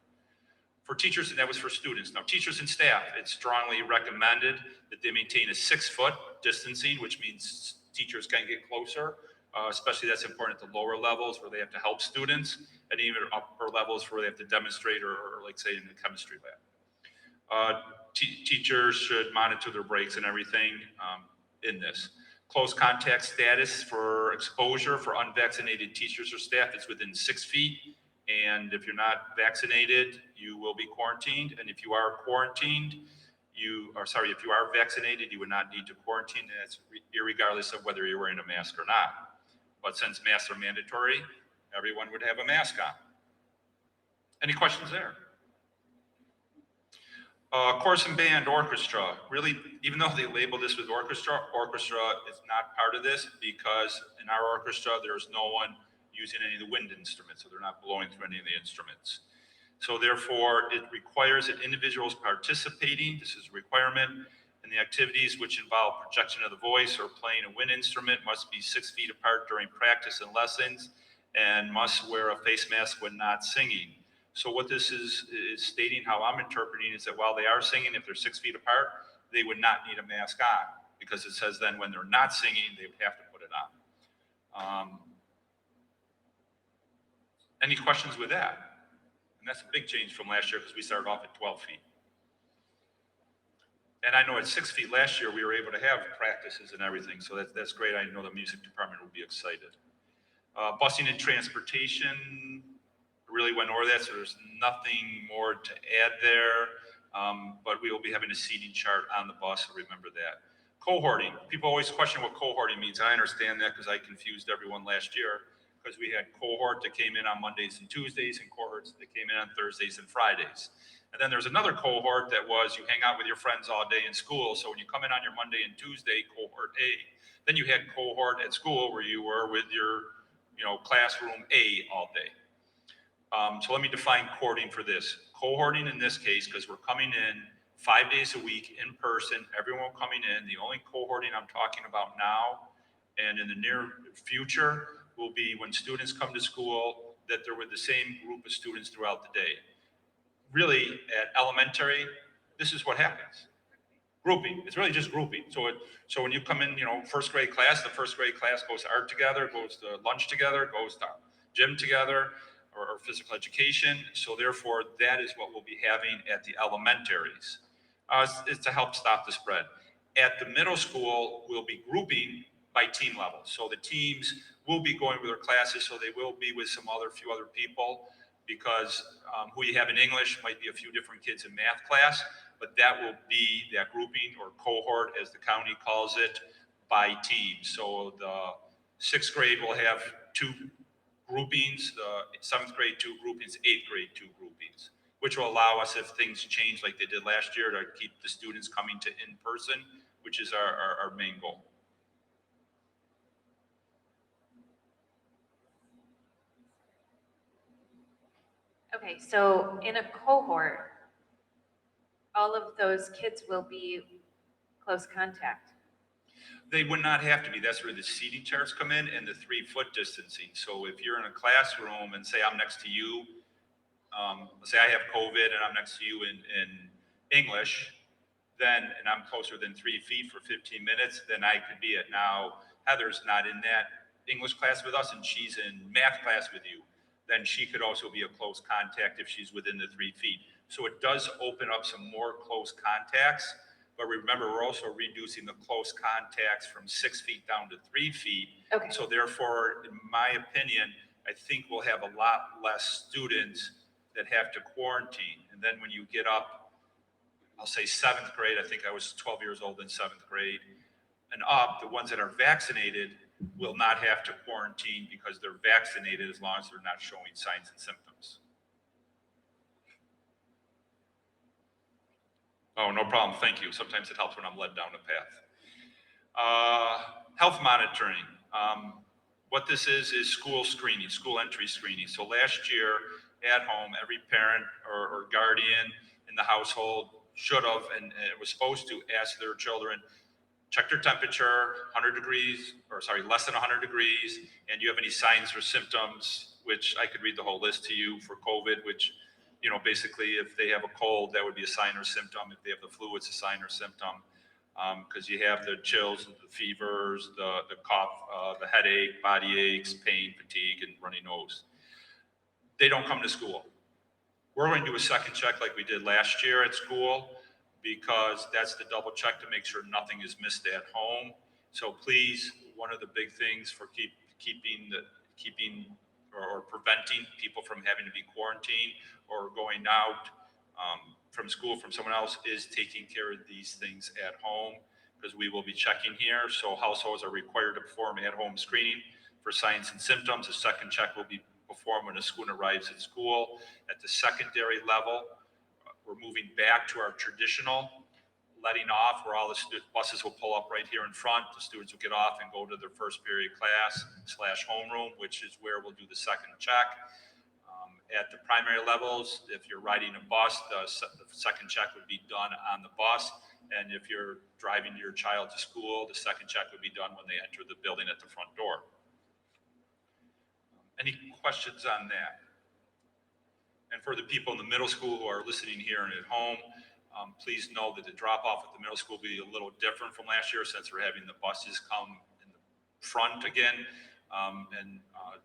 For teachers, and that was for students. Now, teachers and staff, it's strongly recommended that they maintain a 6-foot distancing, which means teachers can get closer. Especially that's important at the lower levels where they have to help students, and even upper levels where they have to demonstrate or like say in the chemistry lab. Teachers should monitor their breaks and everything in this. Close contact status for exposure for unvaccinated teachers or staff, it's within 6 feet. And if you're not vaccinated, you will be quarantined. And if you are quarantined, if you are vaccinated, you would not need to quarantine. And that's irregardless of whether you're wearing a mask or not. But since masks are mandatory, everyone would have a mask on. Any questions there? Chorus and band, orchestra. Really, even though they label this with orchestra is not part of this because in our orchestra, there's no one using any of the wind instruments, so they're not blowing through any of the instruments. So therefore, it requires that individuals participating, this is a requirement, in the activities which involve projection of the voice or playing a wind instrument must be 6 feet apart during practice and lessons and must wear a face mask when not singing. So what this is stating, how I'm interpreting, is that while they are singing, if they're 6 feet apart, they would not need a mask on because it says then when they're not singing, they would have to put it on. Any questions with that? And that's a big change from last year because we started off at 12 feet. And I know at 6 feet last year, we were able to have practices and everything. So that's great. I know the music department will be excited. Busing and transportation, really went over that. So there's nothing more to add there. But we will be having a seating chart on the bus. So remember that. Cohorting. People always question what cohorting means. I understand that because I confused everyone last year because we had cohort that came in on Mondays and Tuesdays and cohorts that came in on Thursdays and Fridays. And then there's another cohort that was you hang out with your friends all day in school. So when you come in on your Monday and Tuesday, cohort A. Then you had cohort at school where you were with your, classroom A all day. So let me define cohorting for this. Cohorting in this case, because we're coming in 5 days a week in person, everyone coming in. The only cohorting I'm talking about now And in the near future will be when students come to school, that they're with the same group of students throughout the day. Really, at elementary, this is what happens. Grouping, it's really just grouping. So when you come in, first grade class, the first grade class goes to art together, goes to lunch together, goes to gym together, or physical education. So therefore, that is what we'll be having at the elementaries. It's to help stop the spread. At the middle school, we'll be grouping by team level. So the teams will be going with their classes, so they will be with few other people, because who you have in English might be a few different kids in math class, but that will be that grouping or cohort, as the county calls it, by team. So the 6th grade will have 2 groupings, the 7th grade 2 groupings, 8th grade 2 groupings, which will allow us, if things change like they did last year, to keep the students coming to in person, which is our main goal. Okay, so in a cohort, all of those kids will be close contact. They would not have to be. That's where the seating charts come in and the 3-foot distancing. So if you're in a classroom and say I'm next to you, say I have COVID and I'm next to you in English, and I'm closer than 3 feet for 15 minutes, then I could be at. Now, Heather's not in that English class with us and she's in math class with you. Then she could also be a close contact if she's within the 3 feet. So it does open up some more close contacts. But remember, we're also reducing the close contacts from 6 feet down to 3 feet. Okay. So therefore, in my opinion, I think we'll have a lot less students that have to quarantine. And then when you get up, I'll say 7th grade, I think I was 12 years old in 7th grade, and up, the ones that are vaccinated will not have to quarantine because they're vaccinated as long as they're not showing signs and symptoms. Oh, no problem. Thank you. Sometimes it helps when I'm led down the path. Health monitoring. What this is school screening, school entry screening. So last year at home, every parent or guardian in the household should have, and it was supposed to, ask their children, check their temperature, 100 degrees, or sorry, less than 100 degrees, and do you have any signs or symptoms, which I could read the whole list to you for COVID, which, basically if they have a cold, that would be a sign or symptom. If they have the flu, it's a sign or symptom. Because you have the chills, the fevers, the cough, the headache, body aches, pain, fatigue, and runny nose. They don't come to school. We're going to do a second check like we did last year at school, because that's the double check to make sure nothing is missed at home. So please, one of the big things for keeping or preventing people from having to be quarantined or going out from school from someone else is taking care of these things at home, because we will be checking here. So households are required to perform at-home screening for signs and symptoms. A second check will be performed when a student arrives at school. At the secondary level, we're moving back to our traditional letting off, where all the buses will pull up right here in front. The students will get off and go to their first period class / homeroom, which is where we'll do the second check. At the primary levels, if you're riding a bus, the second check would be done on the bus. And if you're driving your child to school, the second check would be done when they enter the building at the front door. Any questions on that? And for the people in the middle school who are listening here and at home, please know that the drop-off at the middle school will be a little different from last year, since we're having the buses come in the front again.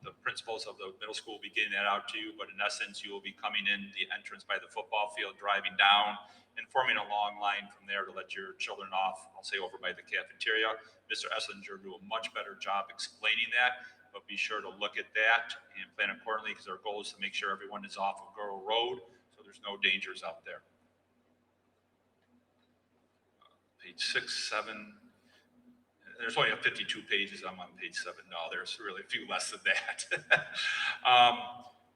The principals of the middle school will be getting that out to you, but in essence, you will be coming in the entrance by the football field, driving down, and forming a long line from there to let your children off, I'll say over by the cafeteria. Mr. Esslinger will do a much better job explaining that, but be sure to look at that and plan accordingly, because our goal is to make sure everyone is off of Girl Road, so there's no dangers out there. Page 6, 7. There's only 52 pages. I'm on page 7 now. There's really a few less than that.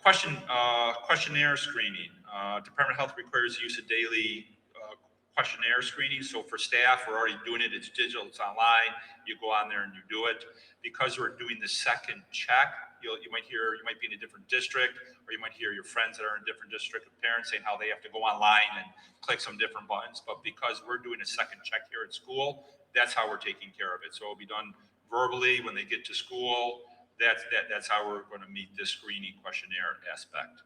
Questionnaire screening. Department of Health requires use of daily questionnaire screening. So for staff, we're already doing it. It's digital, it's online. You go on there and you do it. Because we're doing the second check, you might be in a different district, or you might hear your friends that are in a different district of parents saying how they have to go online and click some different buttons. But because we're doing a second check here at school, that's how we're taking care of it. So it'll be done verbally when they get to school. That's how we're going to meet this screening questionnaire aspect.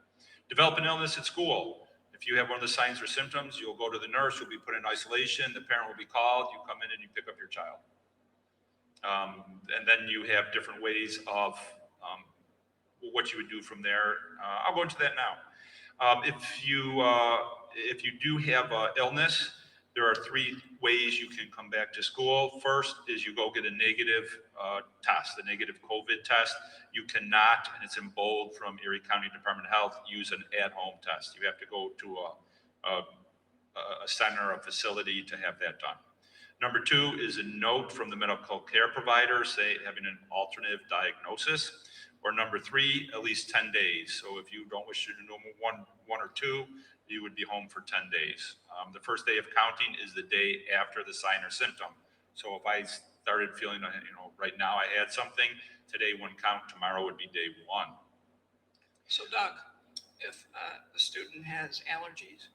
Develop an illness at school. If you have one of the signs or symptoms, you'll go to the nurse, you'll be put in isolation, the parent will be called, you come in and you pick up your child. And then you have different ways of what you would do from there. I'll go into that now. If you do have illness, there are 3 ways you can come back to school. First is you go get a negative test, a negative COVID test. You cannot, and it's in bold from Erie County Department of Health, use an at-home test. You have to go to a center, a facility to have that done. Number 2 is a note from the medical care provider, say having an alternative diagnosis. Or number 3, at least 10 days. So if you don't wish to do one or 2, you would be home for 10 days. The first day of counting is the day after the sign or symptom. So if I started feeling, right now I had something, today wouldn't count, tomorrow would be day 1. So Doug, if a student has allergies,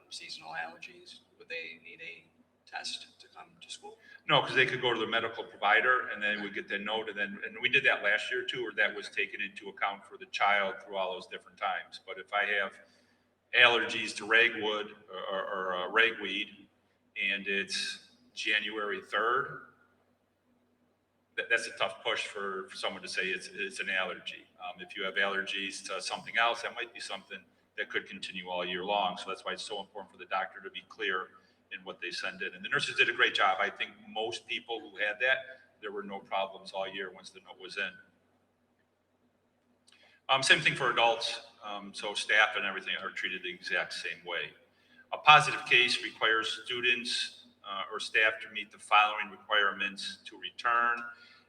seasonal allergies, would they need a test to come to school? No, because they could go to the medical provider and then we get that note, and we did that last year too, where that was taken into account for the child through all those different times. But if I have allergies to ragwood or ragweed and it's January 3rd, that's a tough push for someone to say it's an allergy. If you have allergies to something else, that might be something that could continue all year long. So that's why it's so important for the doctor to be clear in what they send in. And the nurses did a great job. I think most people who had that, there were no problems all year once the note was in. Same thing for adults. So staff and everything are treated the exact same way. A positive case requires students or staff to meet the following requirements to return.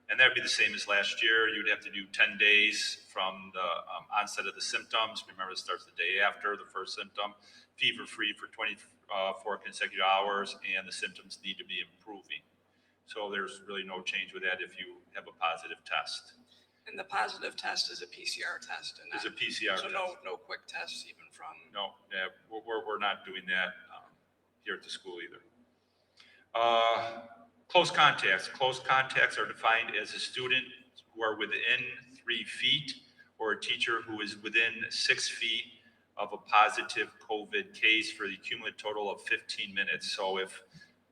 And that would be the same as last year. You'd have to do 10 days from the onset of the symptoms. Remember, it starts the day after the first symptom. Fever-free for 24 consecutive hours, and the symptoms need to be improving. So there's really no change with that if you have a positive test. And the positive test is a PCR test. And It's a PCR so test. no quick tests even from. No, yeah, we're not doing that here at the school either. Close contacts. Close contacts are defined as a student who are within 3 feet or a teacher who is within 6 feet of a positive COVID case for the cumulative total of 15 minutes. So if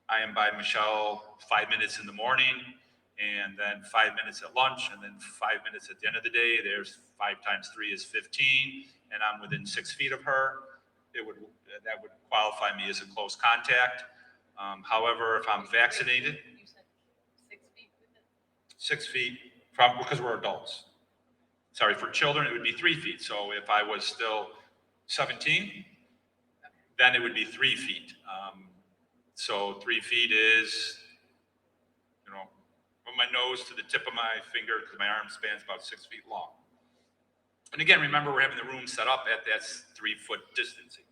I am by Michelle 5 minutes in the morning and then 5 minutes at lunch and then 5 minutes at the end of the day, there's 5 times 3 is 15, and I'm within 6 feet of her, that would qualify me as a close contact. However, if I'm vaccinated, You said 6 feet within? 6 feet because we're adults. Sorry, for children, it would be 3 feet. So if I was still 17, then it would be 3 feet. So 3 feet is, from my nose to the tip of my finger, because my arm span's about 6 feet long. And again, remember, we're having the room set up at that 3 foot distancing.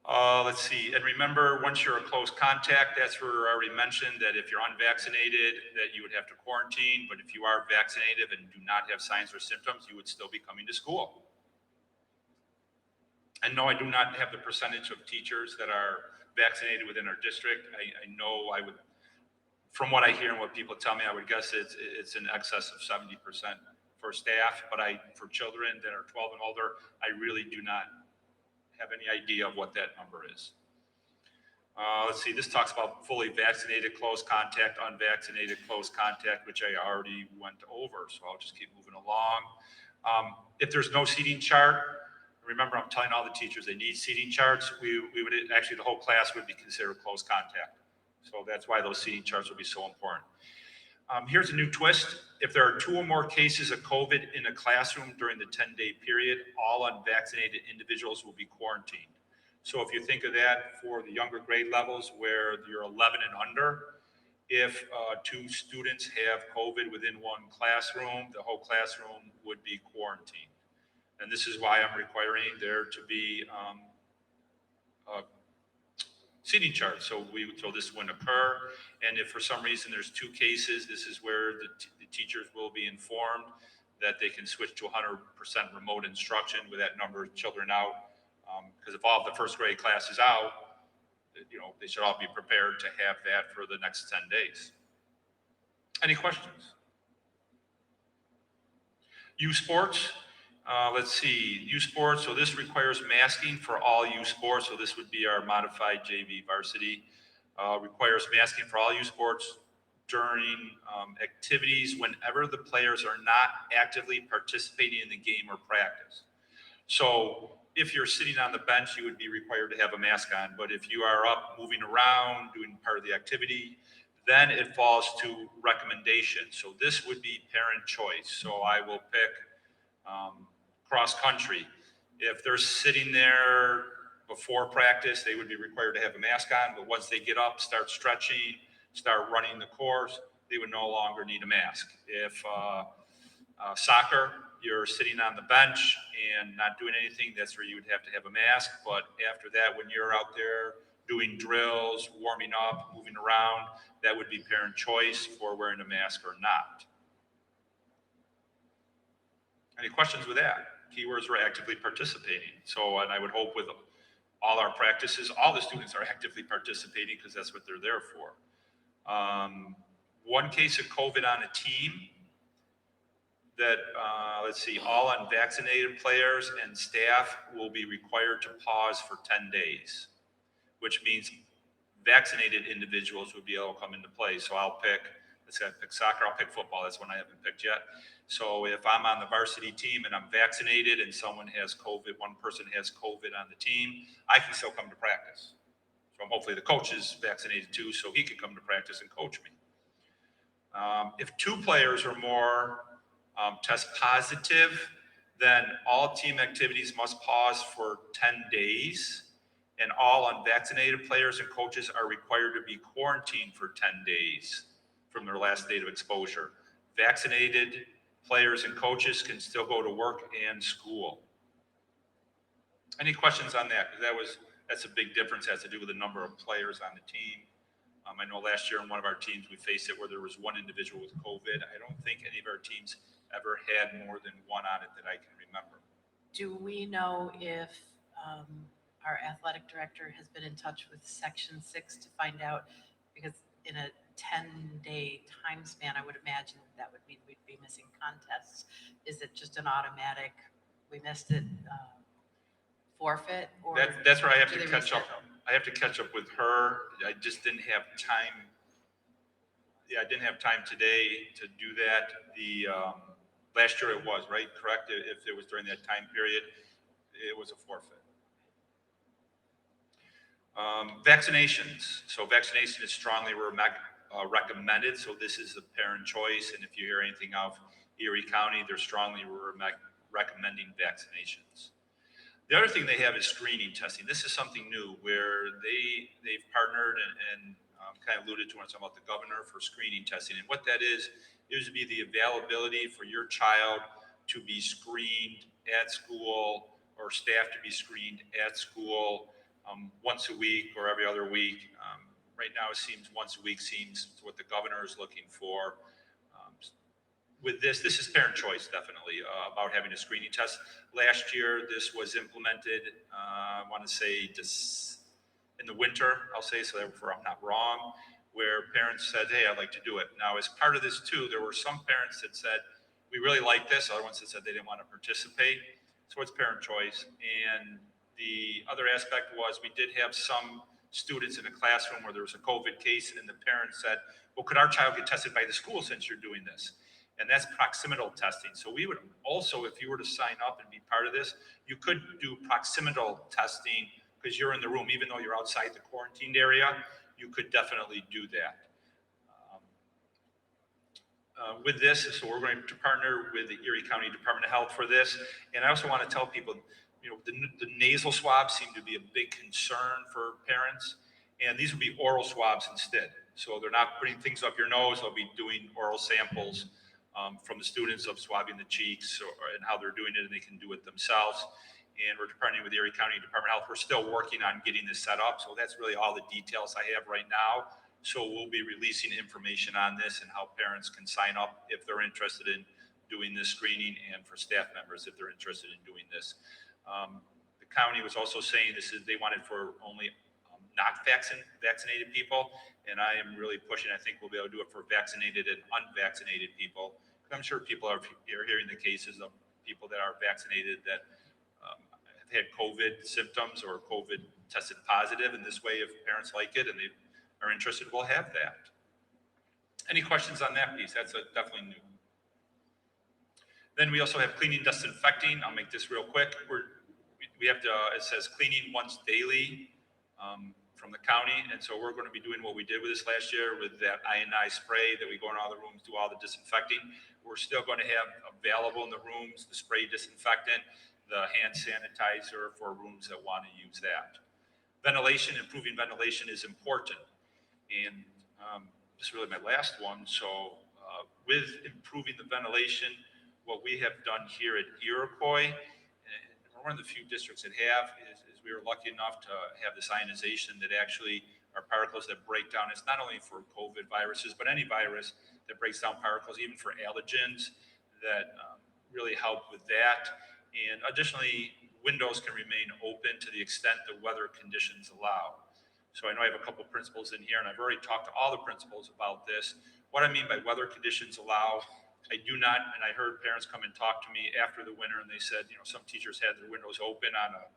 Let's see, and remember, once you're a close contact, that's where I already mentioned that if you're unvaccinated, that you would have to quarantine, but if you are vaccinated and do not have signs or symptoms, you would still be coming to school. And no, I do not have the percentage of teachers that are vaccinated within our district. I know I would, from what I hear and what people tell me, I would guess it's in excess of 70% for staff, but for children that are 12 and older, I really do not have any idea of what that number is. Let's see, this talks about fully vaccinated close contact, unvaccinated close contact, which I already went over, so I'll just keep moving along. If there's no seating chart, remember I'm telling all the teachers they need seating charts, we would actually, the whole class would be considered close contact. So that's why those seating charts will be so important. Here's a new twist. If there are 2 or more cases of COVID in a classroom during the 10-day period, all unvaccinated individuals will be quarantined. So if you think of that for the younger grade levels where you're 11 and under, if 2 students have COVID within one classroom, the whole classroom would be quarantined. And this is why I'm requiring there to be seating charts, so this wouldn't occur. And if for some reason there's 2 cases, this is where the teachers will be informed that they can switch to 100% remote instruction with that number of children out. Because if all of the first grade class is out, they should all be prepared to have that for the next 10 days. Any questions? Youth sports, let's see, youth sports, so this requires masking for all youth sports, so this would be our modified JV varsity. Requires masking for all youth sports during activities whenever the players are not actively participating in the game or practice. So if you're sitting on the bench, you would be required to have a mask on, but if you are up moving around, doing part of the activity, then it falls to recommendation. So this would be parent choice. So I will pick cross country. If they're sitting there before practice, they would be required to have a mask on, but once they get up, start stretching, start running the course, they would no longer need a mask. If soccer, you're sitting on the bench and not doing anything, that's where you would have to have a mask. But after that, when you're out there doing drills, warming up, moving around, that would be parent choice for wearing a mask or not. Any questions with that? Keywords were actively participating. So, and I would hope with all our practices, all the students are actively participating because that's what they're there for. One case of COVID on a team that, let's see, all unvaccinated players and staff will be required to pause for 10 days, which means vaccinated individuals would be able to come into play. So I'll pick, let's say I pick soccer, I'll pick football. That's one I haven't picked yet. So if I'm on the varsity team and I'm vaccinated and someone has COVID, one person has COVID on the team, I can still come to practice. So hopefully the coach is vaccinated too, so he can come to practice and coach me. If two players or more test positive, then all team activities must pause for 10 days. And all unvaccinated players and coaches are required to be quarantined for 10 days from their last date of exposure. Vaccinated players and coaches can still go to work and school. Any questions on that? Because that's a big difference, has to do with the number of players on the team. I know last year in one of our teams, we faced it where there was one individual with COVID. I don't think any of our teams ever had more than one on it that I can remember. Do we know if our athletic director has been in touch with Section 6 to find out? Because in a 10-day time span, I would imagine that would mean we'd be missing contests. Is it just an automatic, we missed it, forfeit? Or That's where I have do to they catch up. reschedule? I have to catch up with her. I just didn't have time. Yeah, I didn't have time today to do that. The last year it was, right? Correct? If it was during that time period, it was a forfeit. Vaccinations. So vaccination is strongly recommended. So this is a parent choice. And if you hear anything out of Erie County, they're strongly recommending vaccinations. The other thing they have is screening testing. This is something new where they've partnered and kind of alluded to when I was talking about the governor for screening testing. And what that is to be the availability for your child to be screened at school or staff to be screened at school once a week or every other week. Right now, it seems once a week seems what the governor is looking for. With this is parent choice, definitely, about having a screening test. Last year, this was implemented, I want to say this in the winter, I'll say, so therefore I'm not wrong, where parents said, hey, I'd like to do it. Now, as part of this too, there were some parents that said, we really like this, other ones that said they didn't want to participate. So it's parent choice. And the other aspect was we did have some students in a classroom where there was a COVID case and the parents said, well, could our child get tested by the school since you're doing this? And that's proximal testing. So we would also, if you were to sign up and be part of this, you could do proximal testing because you're in the room, even though you're outside the quarantined area, you could definitely do that. With this, so we're going to partner with the Erie County Department of Health for this. And I also want to tell people, the nasal swabs seem to be a big concern for parents. And these will be oral swabs instead. So they're not putting things up your nose, they'll be doing oral samples from the students of swabbing the cheeks and how they're doing it, and they can do it themselves. And we're partnering with the Erie County Department of Health. We're still working on getting this set up. So that's really all the details I have right now. So we'll be releasing information on this and how parents can sign up if they're interested in doing this screening, and for staff members if they're interested in doing this. The county was also saying they wanted for only not vaccinated people. And I am really pushing, I think we'll be able to do it for vaccinated and unvaccinated people. I'm sure people are hearing the cases of people that are vaccinated that have had COVID symptoms or COVID tested positive. And this way, if parents like it and they are interested, we'll have that. Any questions on that piece? That's definitely new. Then we also have cleaning, disinfecting. I'll make this real quick. We have to, it says cleaning once daily from the county. And so we're going to be doing what we did with this last year with that ionized spray that we go in all the rooms, do all the disinfecting. We're still going to have available in the rooms the spray disinfectant, the hand sanitizer for rooms that want to use that. Ventilation, improving ventilation is important. And this is really my last one. So with improving the ventilation, what we have done here at Iroquois, and we're one of the few districts that have, is we were lucky enough to have this ionization that actually are particles that break down. It's not only for COVID viruses, but any virus that breaks down particles, even for allergens, that really help with that. And additionally, windows can remain open to the extent the weather conditions allow. So I know I have a couple principals in here, and I've already talked to all the principals about this. What I mean by weather conditions allow, I do not, and I heard parents come and talk to me after the winter, and they said, some teachers had their windows open on a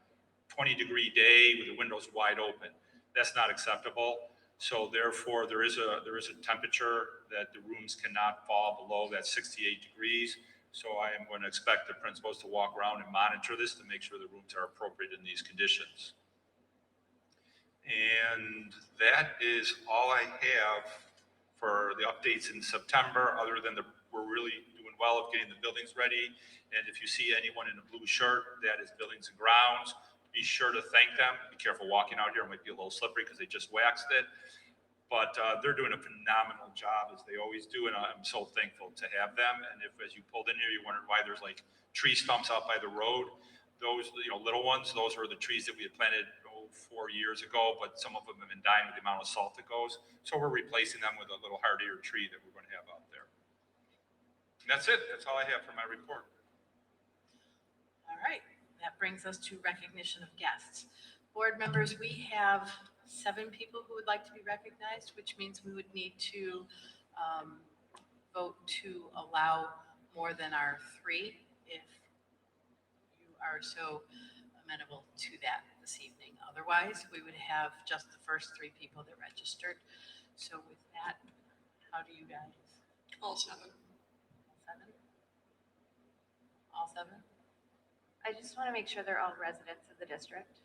20-degree day with the windows wide open. That's not acceptable. So therefore, there is a temperature that the rooms cannot fall below that 68 degrees. So I am going to expect the principals to walk around and monitor this to make sure the rooms are appropriate in these conditions. And that is all I have for the updates in September, other than we're really doing well of getting the buildings ready. And if you see anyone in a blue shirt, that is Buildings and Grounds. Be sure to thank them. Be careful walking out here. It might be a little slippery because they just waxed it. But they're doing a phenomenal job, as they always do, and I'm so thankful to have them. And if, as you pulled in here, you wondered why there's like tree stumps out by the road, those little ones, those are the trees that we had planted 4 years ago, but some of them have been dying with the amount of salt that goes. So we're replacing them with a little hardier tree that we're going to have out there. And that's it. That's all I have for my report. All right, that brings us to recognition of guests. Board members, we have 7 people who would like to be recognized, which means we would need to vote to allow more than our 3 if you are so amenable to that this evening. Otherwise, we would have just the first 3 people that registered. So with that, how do you guys? All 7. 7? All 7? I just want to make sure they're all residents of the district.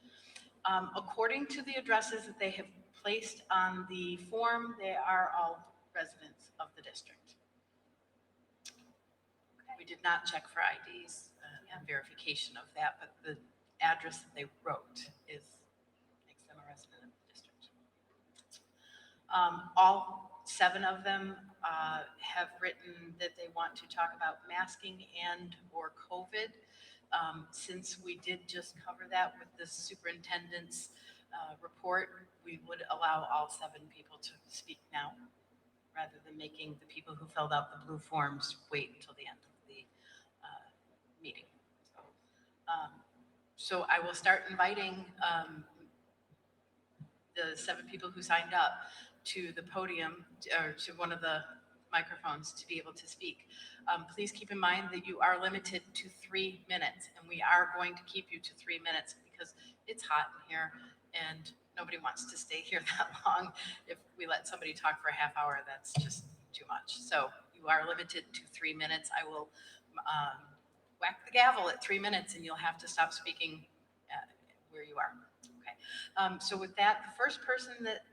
According to the addresses that they have placed on the form, they are all residents of the district. We did not check for IDs and verification of that, but the address that they wrote makes them a resident of the district. All 7 of them have written that they want to talk about masking and or COVID. Since we did just cover that with the superintendent's report, we would allow all 7 people to speak now, rather than making the people who filled out the blue forms wait until the end of the meeting. So I will start inviting the 7 people who signed up to the podium, or to one of the microphones, to be able to speak. Please keep in mind that you are limited to 3 minutes, and we are going to keep you to 3 minutes because it's hot in here and nobody wants to stay here that long. If we let somebody talk for a half hour, that's just too much. So you are limited to 3 minutes. I will whack the gavel at 3 minutes and you'll have to stop speaking where you are. Okay. So with that, the first person that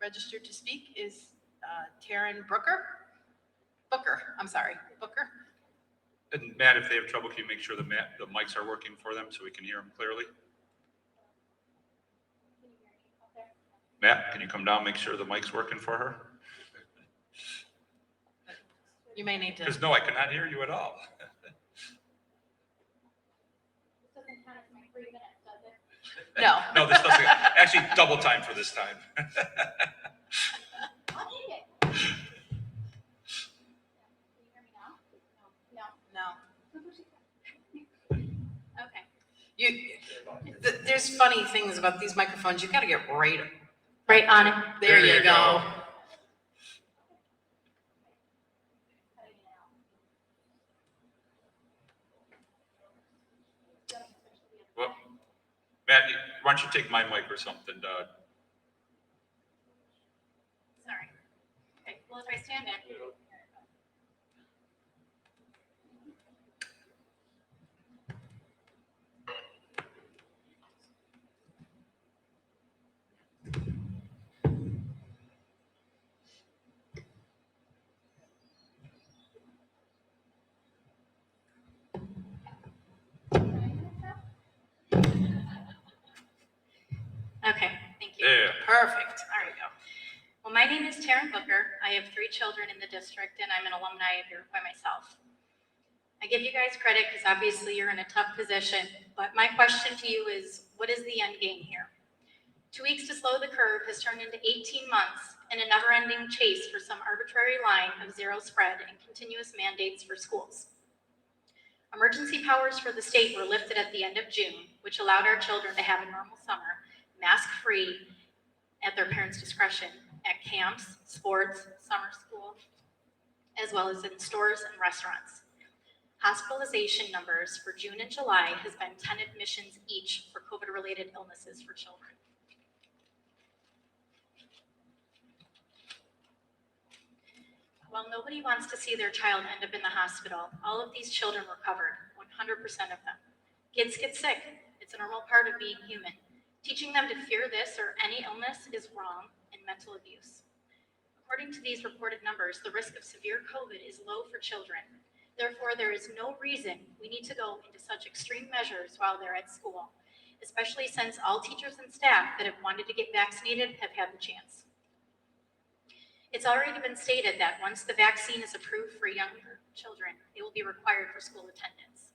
registered to speak is Taryn Booker. And Matt, if they have trouble, can you make sure the mics are working for them so we can hear them clearly? Matt, can you come down, make sure the mic's working for her? You may need to. Because no, I cannot hear you at all. No. No, this doesn't. Actually, double time for this time. I'll take it. Can you hear me now? No. No. Okay. There's funny things about these microphones. You gotta get right on it. there. You go. Well, Matt, why don't you take my mic or something? Sorry. Okay, well, if I stand in. Okay, thank you. Yeah. Perfect. There we go. Well, my name is Taryn Booker. I have 3 children in the district, and I'm an alumni of Iroquois myself. I give you guys credit because obviously you're in a tough position, but my question to you is, what is the end game here? 2 weeks to slow the curve has turned into 18 months and a never-ending chase for some arbitrary line of zero spread and continuous mandates for schools. Emergency powers for the state were lifted at the end of June, which allowed our children to have a normal summer, mask-free, at their parents' discretion, at camps, sports, summer school, as well as in stores and restaurants. Hospitalization numbers for June and July has been 10 admissions each for COVID-related illnesses for children. While nobody wants to see their child end up in the hospital, all of these children recovered, 100% of them. Kids get sick. It's a normal part of being human. Teaching them to fear this or any illness is wrong and mental abuse. According to these reported numbers, the risk of severe COVID is low for children. Therefore, there is no reason we need to go into such extreme measures while they're at school, especially since all teachers and staff that have wanted to get vaccinated have had the chance. It's already been stated that once the vaccine is approved for younger children, it will be required for school attendance.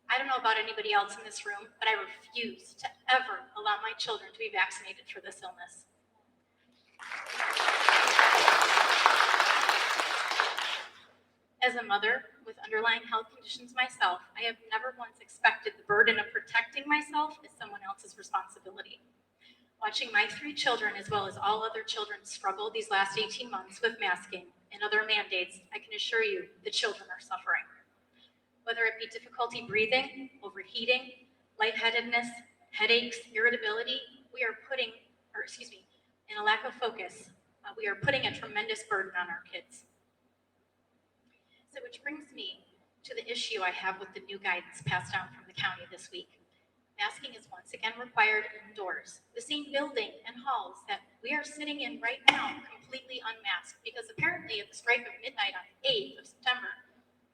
I don't know about anybody else in this room, but I refuse to ever allow my children to be vaccinated for this illness. As a mother with underlying health conditions myself, I have never once expected the burden of protecting myself as someone else's responsibility. Watching my 3 children, as well as all other children, struggle these last 18 months with masking and other mandates, I can assure you the children are suffering. Whether it be difficulty breathing, overheating, lightheadedness, headaches, irritability, and a lack of focus, we are putting a tremendous burden on our kids. So which brings me to the issue I have with the new guidance passed down from the county this week. Masking is once again required indoors, the same building and halls that we are sitting in right now, completely unmasked, because apparently at the strike of midnight on the 8th of September,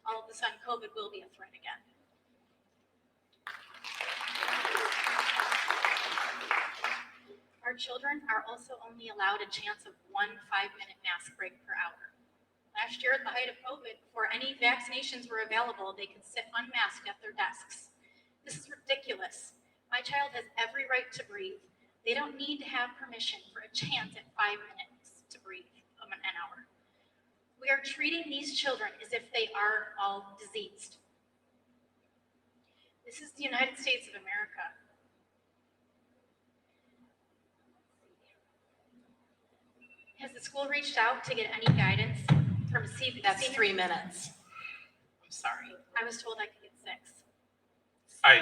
all of a sudden COVID will be a threat again. Our children are also only allowed a chance of 1 5-minute mask break per hour. Last year at the height of COVID, before any vaccinations were available, they could sit unmasked at their desks. This is ridiculous. My child has every right to breathe. They don't need to have permission for a chance at 5 minutes to breathe an hour. We are treating these children as if they are all diseased. This is the United States of America. Has the school reached out to get any guidance from CSD? That's 3 minutes. I'm sorry. I was told I could get 6. I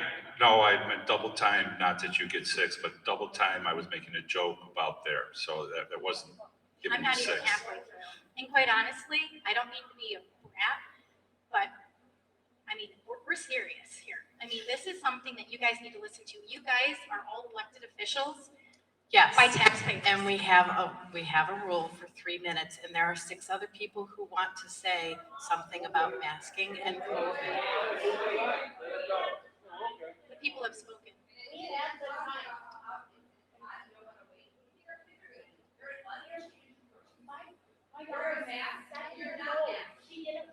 meant double time, not that you get 6, but double time, I was making a joke about there, so that wasn't giving I'm you not 6. even halfway through. And quite honestly, I don't mean to be a brat, but I mean, we're serious here. I mean, this is something that you guys need to listen to. You guys are all elected officials Yes. by taxpayers. And we have a rule for 3 minutes, and there are 6 other people who want to say something about masking and COVID. The people have spoken.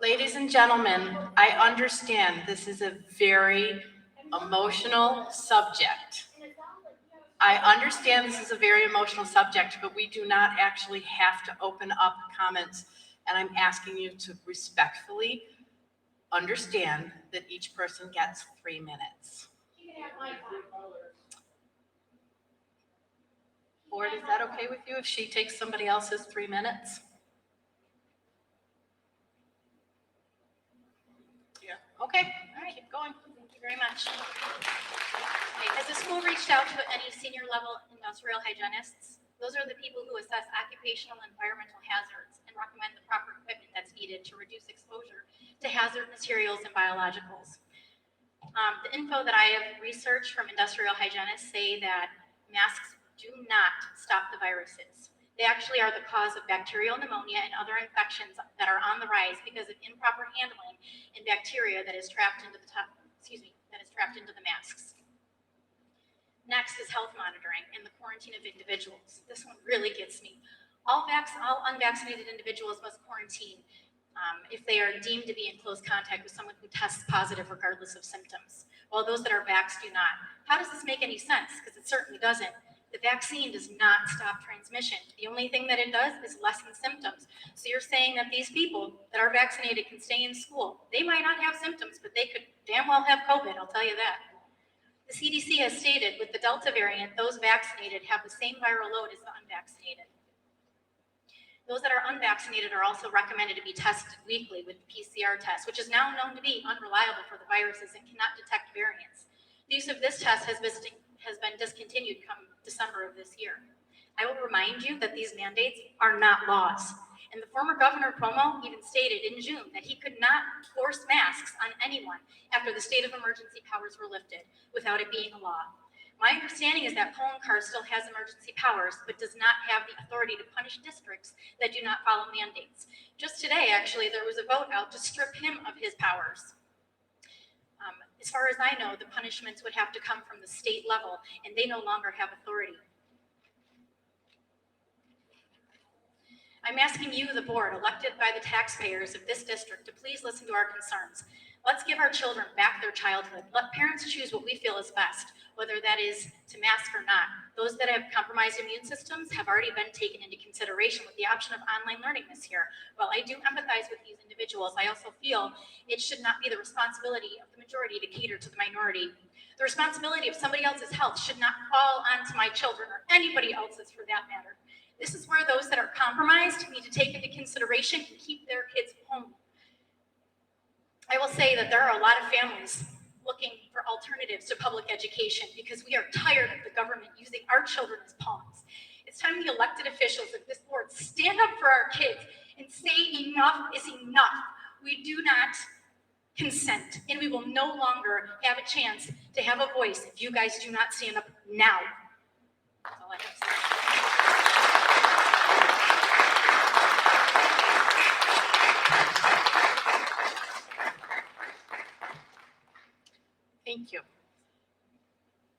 Ladies and gentlemen, I understand this is a very emotional subject. I understand this is a very emotional subject, but we do not actually have to open up comments. And I'm asking you to respectfully understand that each person gets 3 minutes. Board, is that okay with you if she takes somebody else's 3 minutes? Yeah. Okay, all right, keep going. Thank you very much. Okay, has the school reached out to any senior level industrial hygienists? Those are the people who assess occupational and environmental hazards and recommend the proper equipment that's needed to reduce exposure to hazard materials and biologicals. The info that I have researched from industrial hygienists say that masks do not stop the viruses. They actually are the cause of bacterial pneumonia and other infections that are on the rise because of improper handling and bacteria that is trapped into the masks. Next is health monitoring and the quarantine of individuals. This one really gets me. All unvaccinated individuals must quarantine if they are deemed to be in close contact with someone who tests positive regardless of symptoms, while those that are vaxxed do not. How does this make any sense? Because it certainly doesn't. The vaccine does not stop transmission. The only thing that it does is lessen symptoms. So you're saying that these people that are vaccinated can stay in school. They might not have symptoms, but they could damn well have COVID, I'll tell you that. The CDC has stated with the Delta variant, those vaccinated have the same viral load as the unvaccinated. Those that are unvaccinated are also recommended to be tested weekly with the PCR test, which is now known to be unreliable for the viruses and cannot detect variants. The use of this test has been discontinued come December of this year. I will remind you that these mandates are not laws. And the former Governor Cuomo even stated in June that he could not force masks on anyone after the state of emergency powers were lifted without it being a law. My understanding is that Colin Carr still has emergency powers, but does not have the authority to punish districts that do not follow mandates. Just today, actually, there was a vote out to strip him of his powers. As far as I know, the punishments would have to come from the state level, and they no longer have authority. I'm asking you, the board, elected by the taxpayers of this district, to please listen to our concerns. Let's give our children back their childhood. Let parents choose what we feel is best, whether that is to mask or not. Those that have compromised immune systems have already been taken into consideration with the option of online learning this year. While I do empathize with these individuals, I also feel it should not be the responsibility of the majority to cater to the minority. The responsibility of somebody else's health should not fall onto my children or anybody else's for that matter. This is where those that are compromised need to take into consideration and keep their kids home. I will say that there are a lot of families looking for alternatives to public education because we are tired of the government using our children as pawns. It's time the elected officials of this board stand up for our kids and say enough is enough. We do not consent, and we will no longer have a chance to have a voice if you guys do not stand up now. That's all I have to say. Thank you.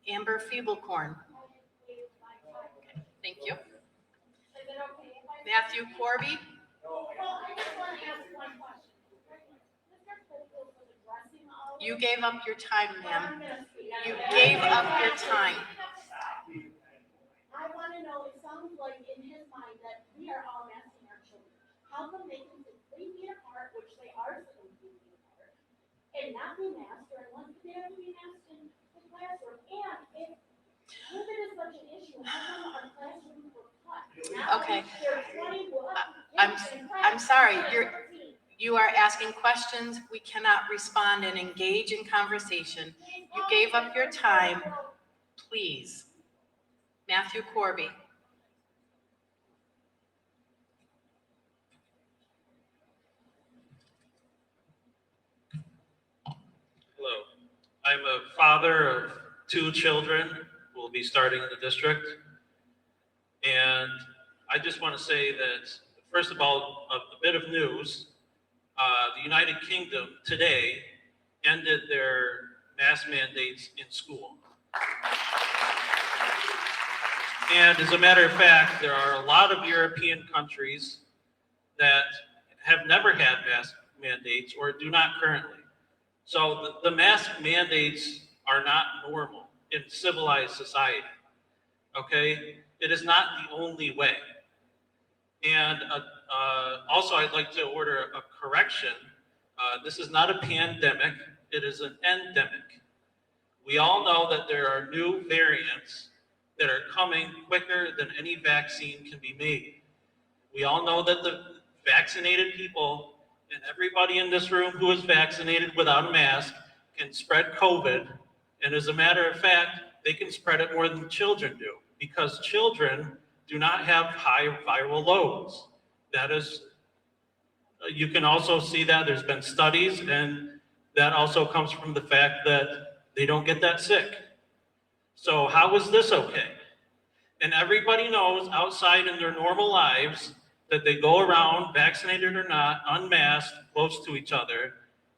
Amber Feeblecorn. Okay, thank you. Matthew Corby. You gave up your time, ma'am. You gave up your time. I want to know, it sounds like in his mind that we are all masking our children. How come they can sit 3 feet apart, which they are sitting 3 feet apart, and not be masked, or unless they have to be masked in the classroom? And if COVID is such an issue, how come our classrooms were cut? Okay. I'm sorry, you are asking questions. We cannot respond and engage in conversation. You gave up your time. Please. Matthew Corby. Hello, I'm a father of 2 children who will be starting in the district. And I just want to say that, first of all, a bit of news. The United Kingdom today ended their mask mandates in school. And as a matter of fact, there are a lot of European countries that have never had mask mandates or do not currently. So the mask mandates are not normal in civilized society, okay? It is not the only way. And also, I'd like to order a correction. This is not a pandemic, it is an endemic. We all know that there are new variants that are coming quicker than any vaccine can be made. We all know that the vaccinated people and everybody in this room who is vaccinated without a mask can spread COVID. And as a matter of fact, they can spread it more than children do, because children do not have high viral loads. That is, you can also see that there's been studies, and that also comes from the fact that they don't get that sick. So how is this okay? And everybody knows outside in their normal lives that they go around, vaccinated or not, unmasked, close to each other,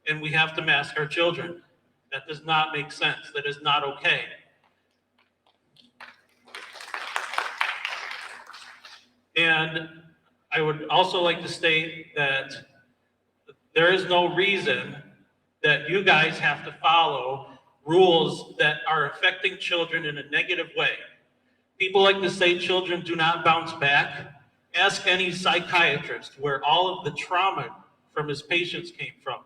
and we have to mask our children. That does not make sense. That is not okay. And I would also like to state that there is no reason that you guys have to follow rules that are affecting children in a negative way. People like to say children do not bounce back. Ask any psychiatrist where all of the trauma from his patients came from.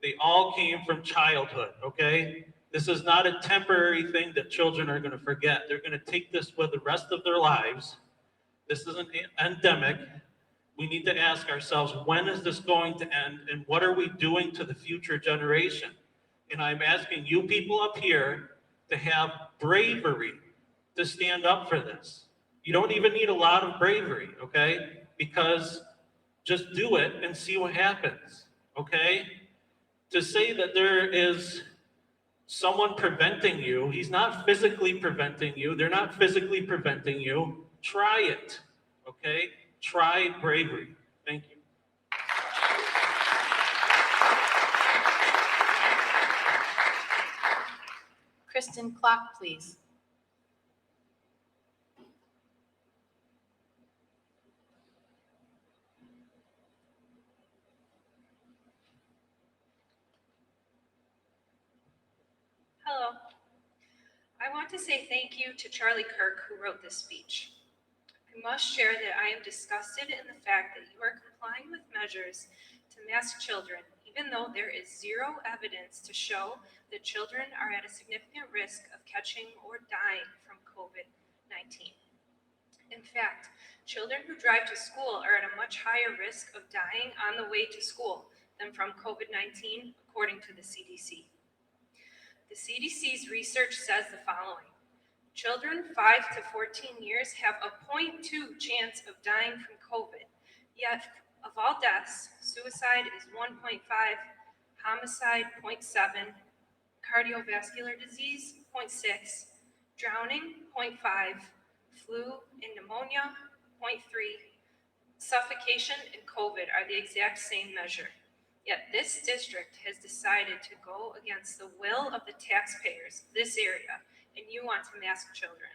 They all came from childhood, okay? This is not a temporary thing that children are going to forget. They're going to take this with the rest of their lives. This is an endemic. We need to ask ourselves, when is this going to end, and what are we doing to the future generation? And I'm asking you people up here to have bravery to stand up for this. You don't even need a lot of bravery, okay? Because just do it and see what happens, okay? To say that there is someone preventing you, he's not physically preventing you, they're not physically preventing you, try it, okay? Try bravery. Thank you. Kristen Klock, please. Hello. I want to say thank you to Charlie Kirk, who wrote this speech. I must share that I am disgusted in the fact that you are complying with measures to mask children, even though there is zero evidence to show that children are at a significant risk of catching or dying from COVID-19. In fact, children who drive to school are at a much higher risk of dying on the way to school than from COVID-19, according to the CDC. The CDC's research says the following: children 5 to 14 years have a 0.2 chance of dying from COVID, yet of all deaths, suicide is 1.5, homicide 0.7, cardiovascular disease 0.6, drowning 0.5, flu and pneumonia 0.3, suffocation and COVID are the exact same measure. Yet this district has decided to go against the will of the taxpayers of this area, and you want to mask children.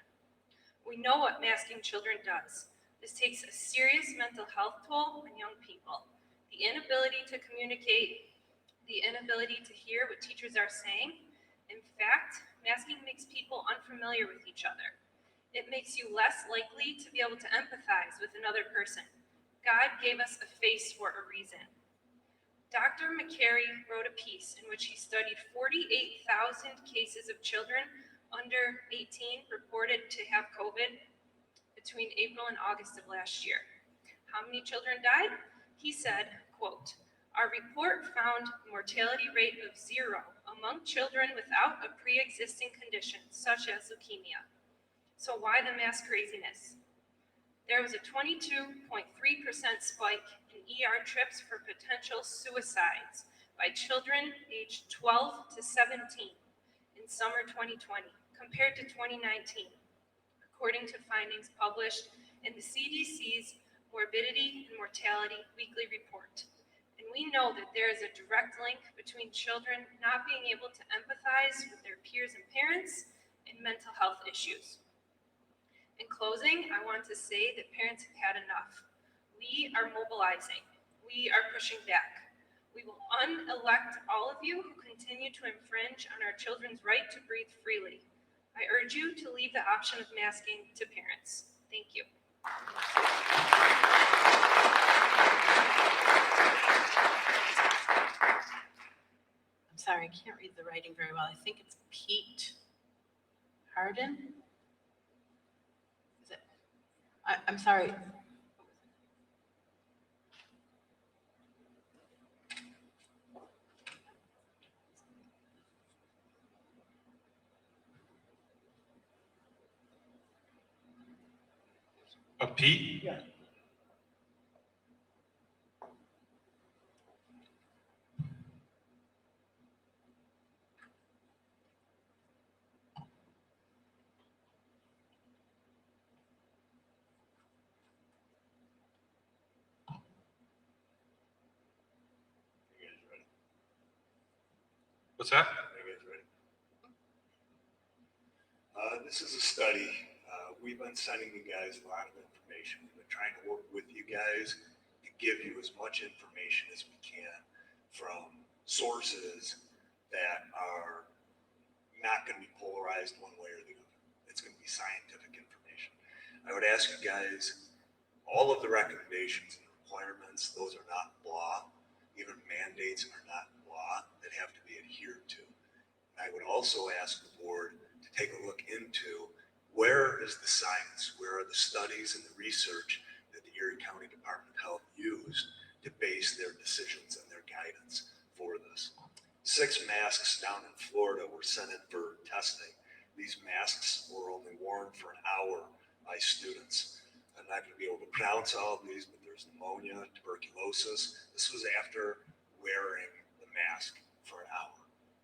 We know what masking children does. This takes a serious mental health toll on young people. The inability to communicate, the inability to hear what teachers are saying. In fact, masking makes people unfamiliar with each other. It makes you less likely to be able to empathize with another person. God gave us a face for a reason. Dr. McCary wrote a piece in which he studied 48,000 cases of children under 18 reported to have COVID between April and August of last year. How many children died? He said, quote, "Our report found a mortality rate of 0 among children without a pre-existing condition, such as leukemia." So why the mass craziness? There was a 22.3% spike in ER trips for potential suicides by children aged 12 to 17 in summer 2020 compared to 2019, according to findings published in the CDC's Morbidity and Mortality Weekly Report. And we know that there is a direct link between children not being able to empathize with their peers and parents and mental health issues. In closing, I want to say that parents have had enough. We are mobilizing. We are pushing back. We will unelect all of you who continue to infringe on our children's right to breathe freely. I urge you to leave the option of masking to parents. Thank you. I'm sorry, I can't read the writing very well. I think it's Pete Harden. I'm sorry. Pete? Yeah. What's that? This is a study. We've been sending you guys a lot of information. We've been trying to work with you guys to give you as much information as we can from sources that are not going to be polarized one way or the other. It's going to be scientific information. I would ask you guys, all of the recommendations and requirements, those are not law. Even mandates are not law that have to be adhered to. I would also ask the board to take a look into where is the science, where are the studies and the research that the Erie County Department of Health used to base their decisions and their guidance for this. 6 masks down in Florida were sent in for testing. These masks were only worn for an hour by students. I'm not going to be able to pronounce all of these, but there's pneumonia, tuberculosis. This was after wearing the mask for an hour.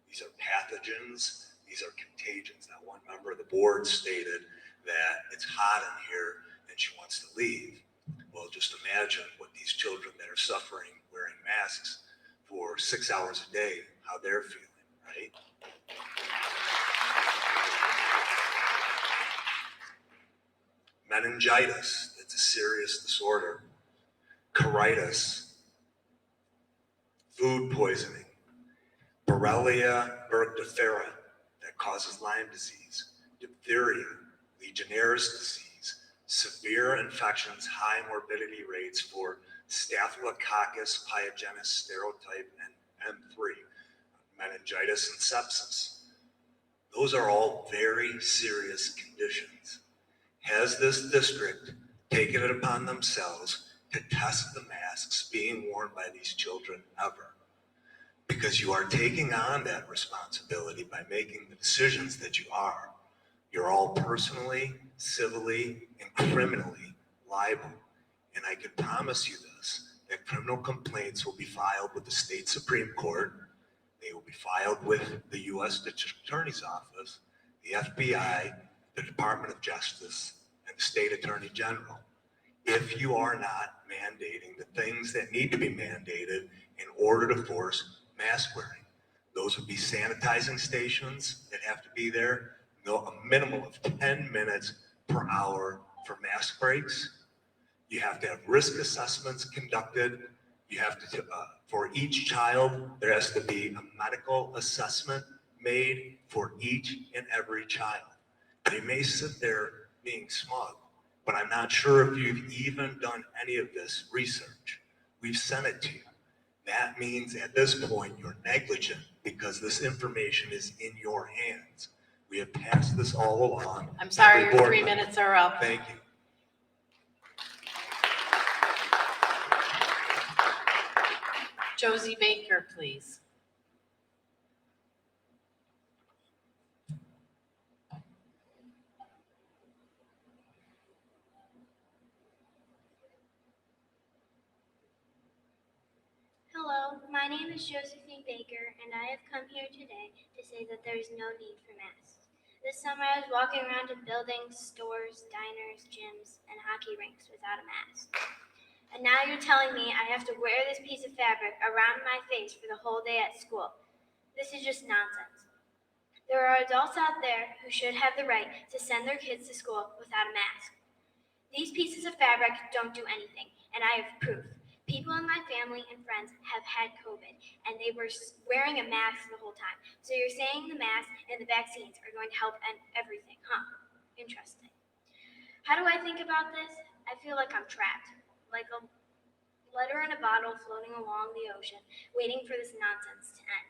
These are pathogens. These are contagions. Now, one member of the board stated that it's hot in here and she wants to leave. Well, just imagine what these children that are suffering wearing masks for 6 hours a day, how they're feeling, right? Meningitis, it's a serious disorder. Colitis, food poisoning. Borrelia burgdorferi, that causes Lyme disease, diphtheria, Legionnaire's disease, severe infections, high morbidity rates for Staphylococcus pyogenes stereotype and M3, meningitis and sepsis. Those are all very serious conditions. Has this district taken it upon themselves to test the masks being worn by these children ever? Because you are taking on that responsibility by making the decisions that you are. You're all personally, civilly, and criminally liable. And I can promise you this, that criminal complaints will be filed with the state Supreme Court. They will be filed with the U.S. District Attorney's Office, the FBI, the Department of Justice, and the State Attorney General. If you are not mandating the things that need to be mandated in order to force mask wearing. Those would be sanitizing stations that have to be there, a minimum of 10 minutes per hour for mask breaks. You have to have risk assessments conducted. You have to, for each child, there has to be a medical assessment made for each and every child. They may sit there being smug, but I'm not sure if you've even done any of this research. We've sent it to you. That means at this point you're negligent because this information is in your hands. We have passed this all along. I'm sorry, Every your board 3 member. minutes are up. Thank you. Josie Baker, please. Hello, my name is Josephine Baker, and I have come here today to say that there is no need for masks. This summer I was walking around in buildings, stores, diners, gyms, and hockey rinks without a mask. And now you're telling me I have to wear this piece of fabric around my face for the whole day at school. This is just nonsense. There are adults out there who should have the right to send their kids to school without a mask. These pieces of fabric don't do anything, and I have proof. People in my family and friends have had COVID, and they were wearing a mask the whole time. So you're saying the mask and the vaccines are going to help end everything, huh? Interesting. How do I think about this? I feel like I'm trapped, like a letter in a bottle floating along the ocean, waiting for this nonsense to end.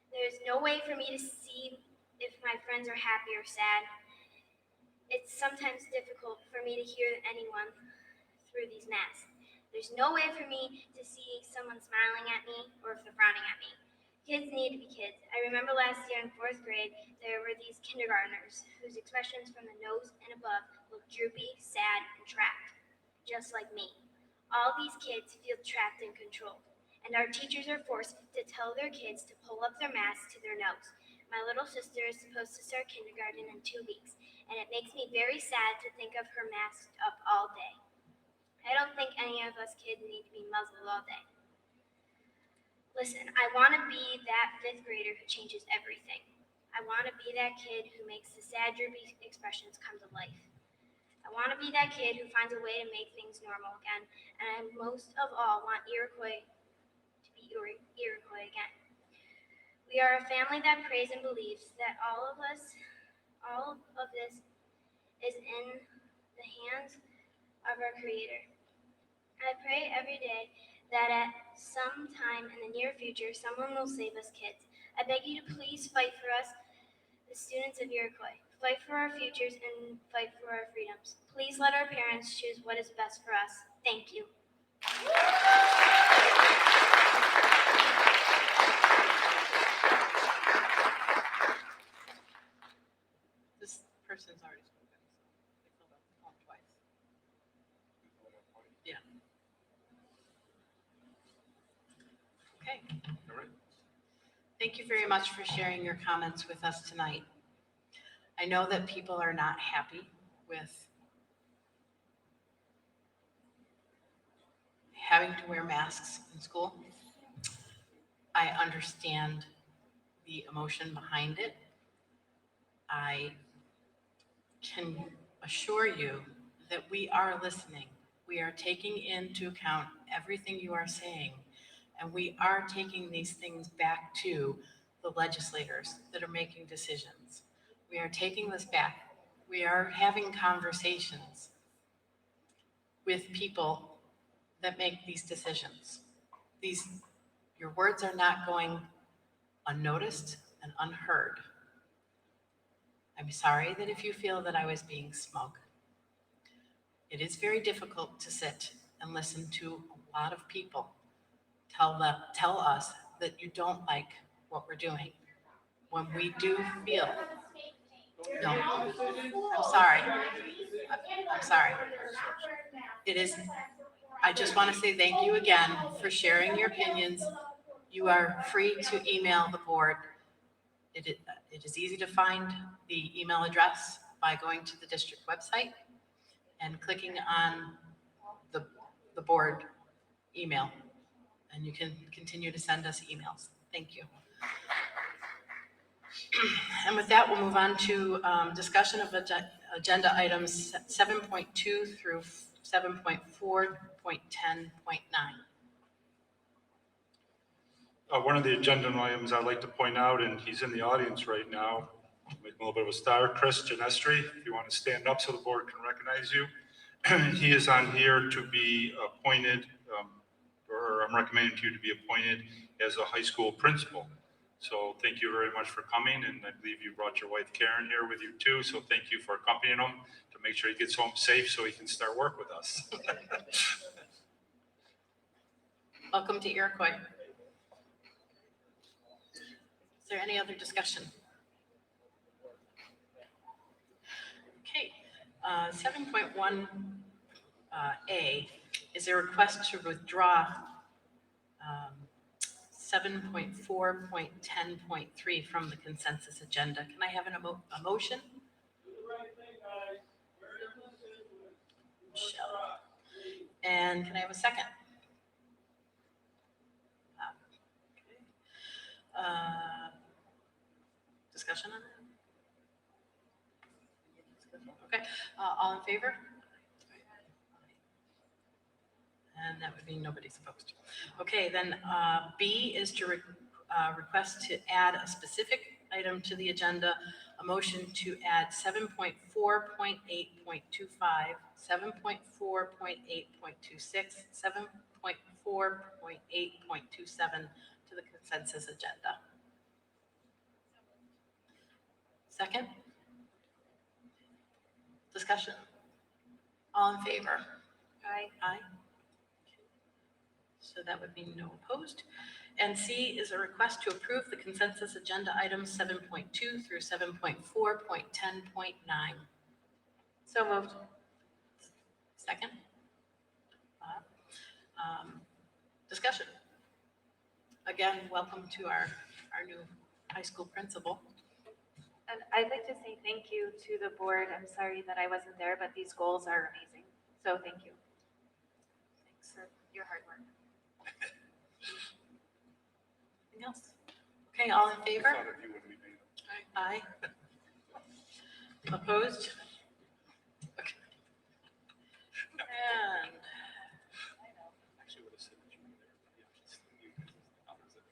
There's no way for me to see if my friends are happy or sad. It's sometimes difficult for me to hear anyone through these masks. There's no way for me to see someone smiling at me or if they're frowning at me. Kids need to be kids. I remember last year in 4th grade, there were these kindergartners whose expressions from the nose and above looked droopy, sad, and trapped, just like me. All these kids feel trapped and controlled, and our teachers are forced to tell their kids to pull up their masks to their nose. My little sister is supposed to start kindergarten in 2 weeks, and it makes me very sad to think of her masked up all day. I don't think any of us kids need to be muzzled all day. Listen, I want to be that 5th grader who changes everything. I want to be that kid who makes the sad, droopy expressions come to life. I want to be that kid who finds a way to make things normal again, and I most of all want Iroquois to be Iroquois again. We are a family that prays and believes that all of this is in the hands of our Creator. I pray every day that at some time in the near future, someone will save us kids. I beg you to please fight for us, the students of Iroquois. Fight for our futures and fight for our freedoms. Please let our parents choose what is best for us. Thank you. This person's already spoken, so they filled out the form twice. Yeah. Okay. All right. Thank you very much for sharing your comments with us tonight. I know that people are not happy with having to wear masks in school. I understand the emotion behind it. I can assure you that we are listening. We are taking into account everything you are saying, and we are taking these things back to the legislators that are making decisions. We are taking this back. We are having conversations with people that make these decisions. Your words are not going unnoticed and unheard. I'm sorry that if you feel that I was being smug. It is very difficult to sit and listen to a lot of people tell us that you don't like what we're doing. When we do feel, no, I'm sorry. I'm sorry. It is, I just want to say thank you again for sharing your opinions. You are free to email the board. It is easy to find the email address by going to the district website and clicking on the board email, and you can continue to send us emails. Thank you. And with that, we'll move on to discussion of agenda items 7.2 through 7.4.10.9. One of the agenda items I'd like to point out, and he's in the audience right now, make a little bit of a star, Chris Genestri, if you want to stand up so the board can recognize you. He is on here to be appointed, or I'm recommending to you to be appointed as a high school principal. So thank you very much for coming, and I believe you brought your wife Karen here with you too, so thank you for accompanying him to make sure he gets home safe so he can start work with us. Welcome to Iroquois. Is there any other discussion? Okay, 7.1A is a request to withdraw 7.4.10.3 from the consensus agenda. Can I have a motion? Michelle. And can I have a second? Discussion on that? Okay, all in favor? And that would mean nobody's opposed. Okay, then B is to request to add a specific item to the agenda, a motion to add 7.4.8.25, 7.4.8.26, 7.4.8.27 to the consensus agenda. Second? Discussion? All in favor? Aye. Aye. So that would be no opposed. And C is a request to approve the consensus agenda items 7.2 through 7.4.10.9. So moved. Second? Discussion? Again, welcome to our new high school principal. And I'd like to say thank you to the board. I'm sorry that I wasn't there, but these goals are amazing. So thank you. Thanks for your hard work. Anything else? Okay, all in favor? I thought of you when we made it. Aye. Opposed? Okay. And Actually, would have said that you were there. Yeah, just you guys, others that-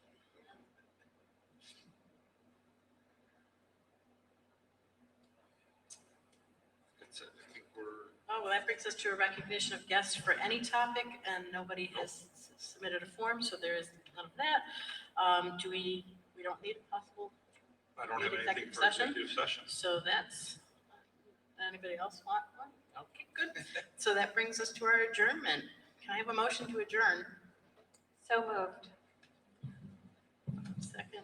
That's it. I think we're, oh, well, that brings us to a recognition of guests for any topic, and nobody has submitted a form, so there is none of that. We don't need a possible, I don't have Need anything executive for session? executive session. so that's, anybody else want one? Okay, good. So that brings us to our adjournment. Can I have a motion to adjourn? So moved. Second.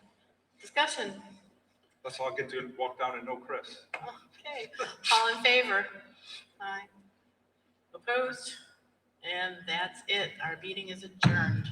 Discussion? Let's all get to walk down and know Chris. Okay, all in favor? Aye. Opposed? And that's it. Our meeting is adjourned.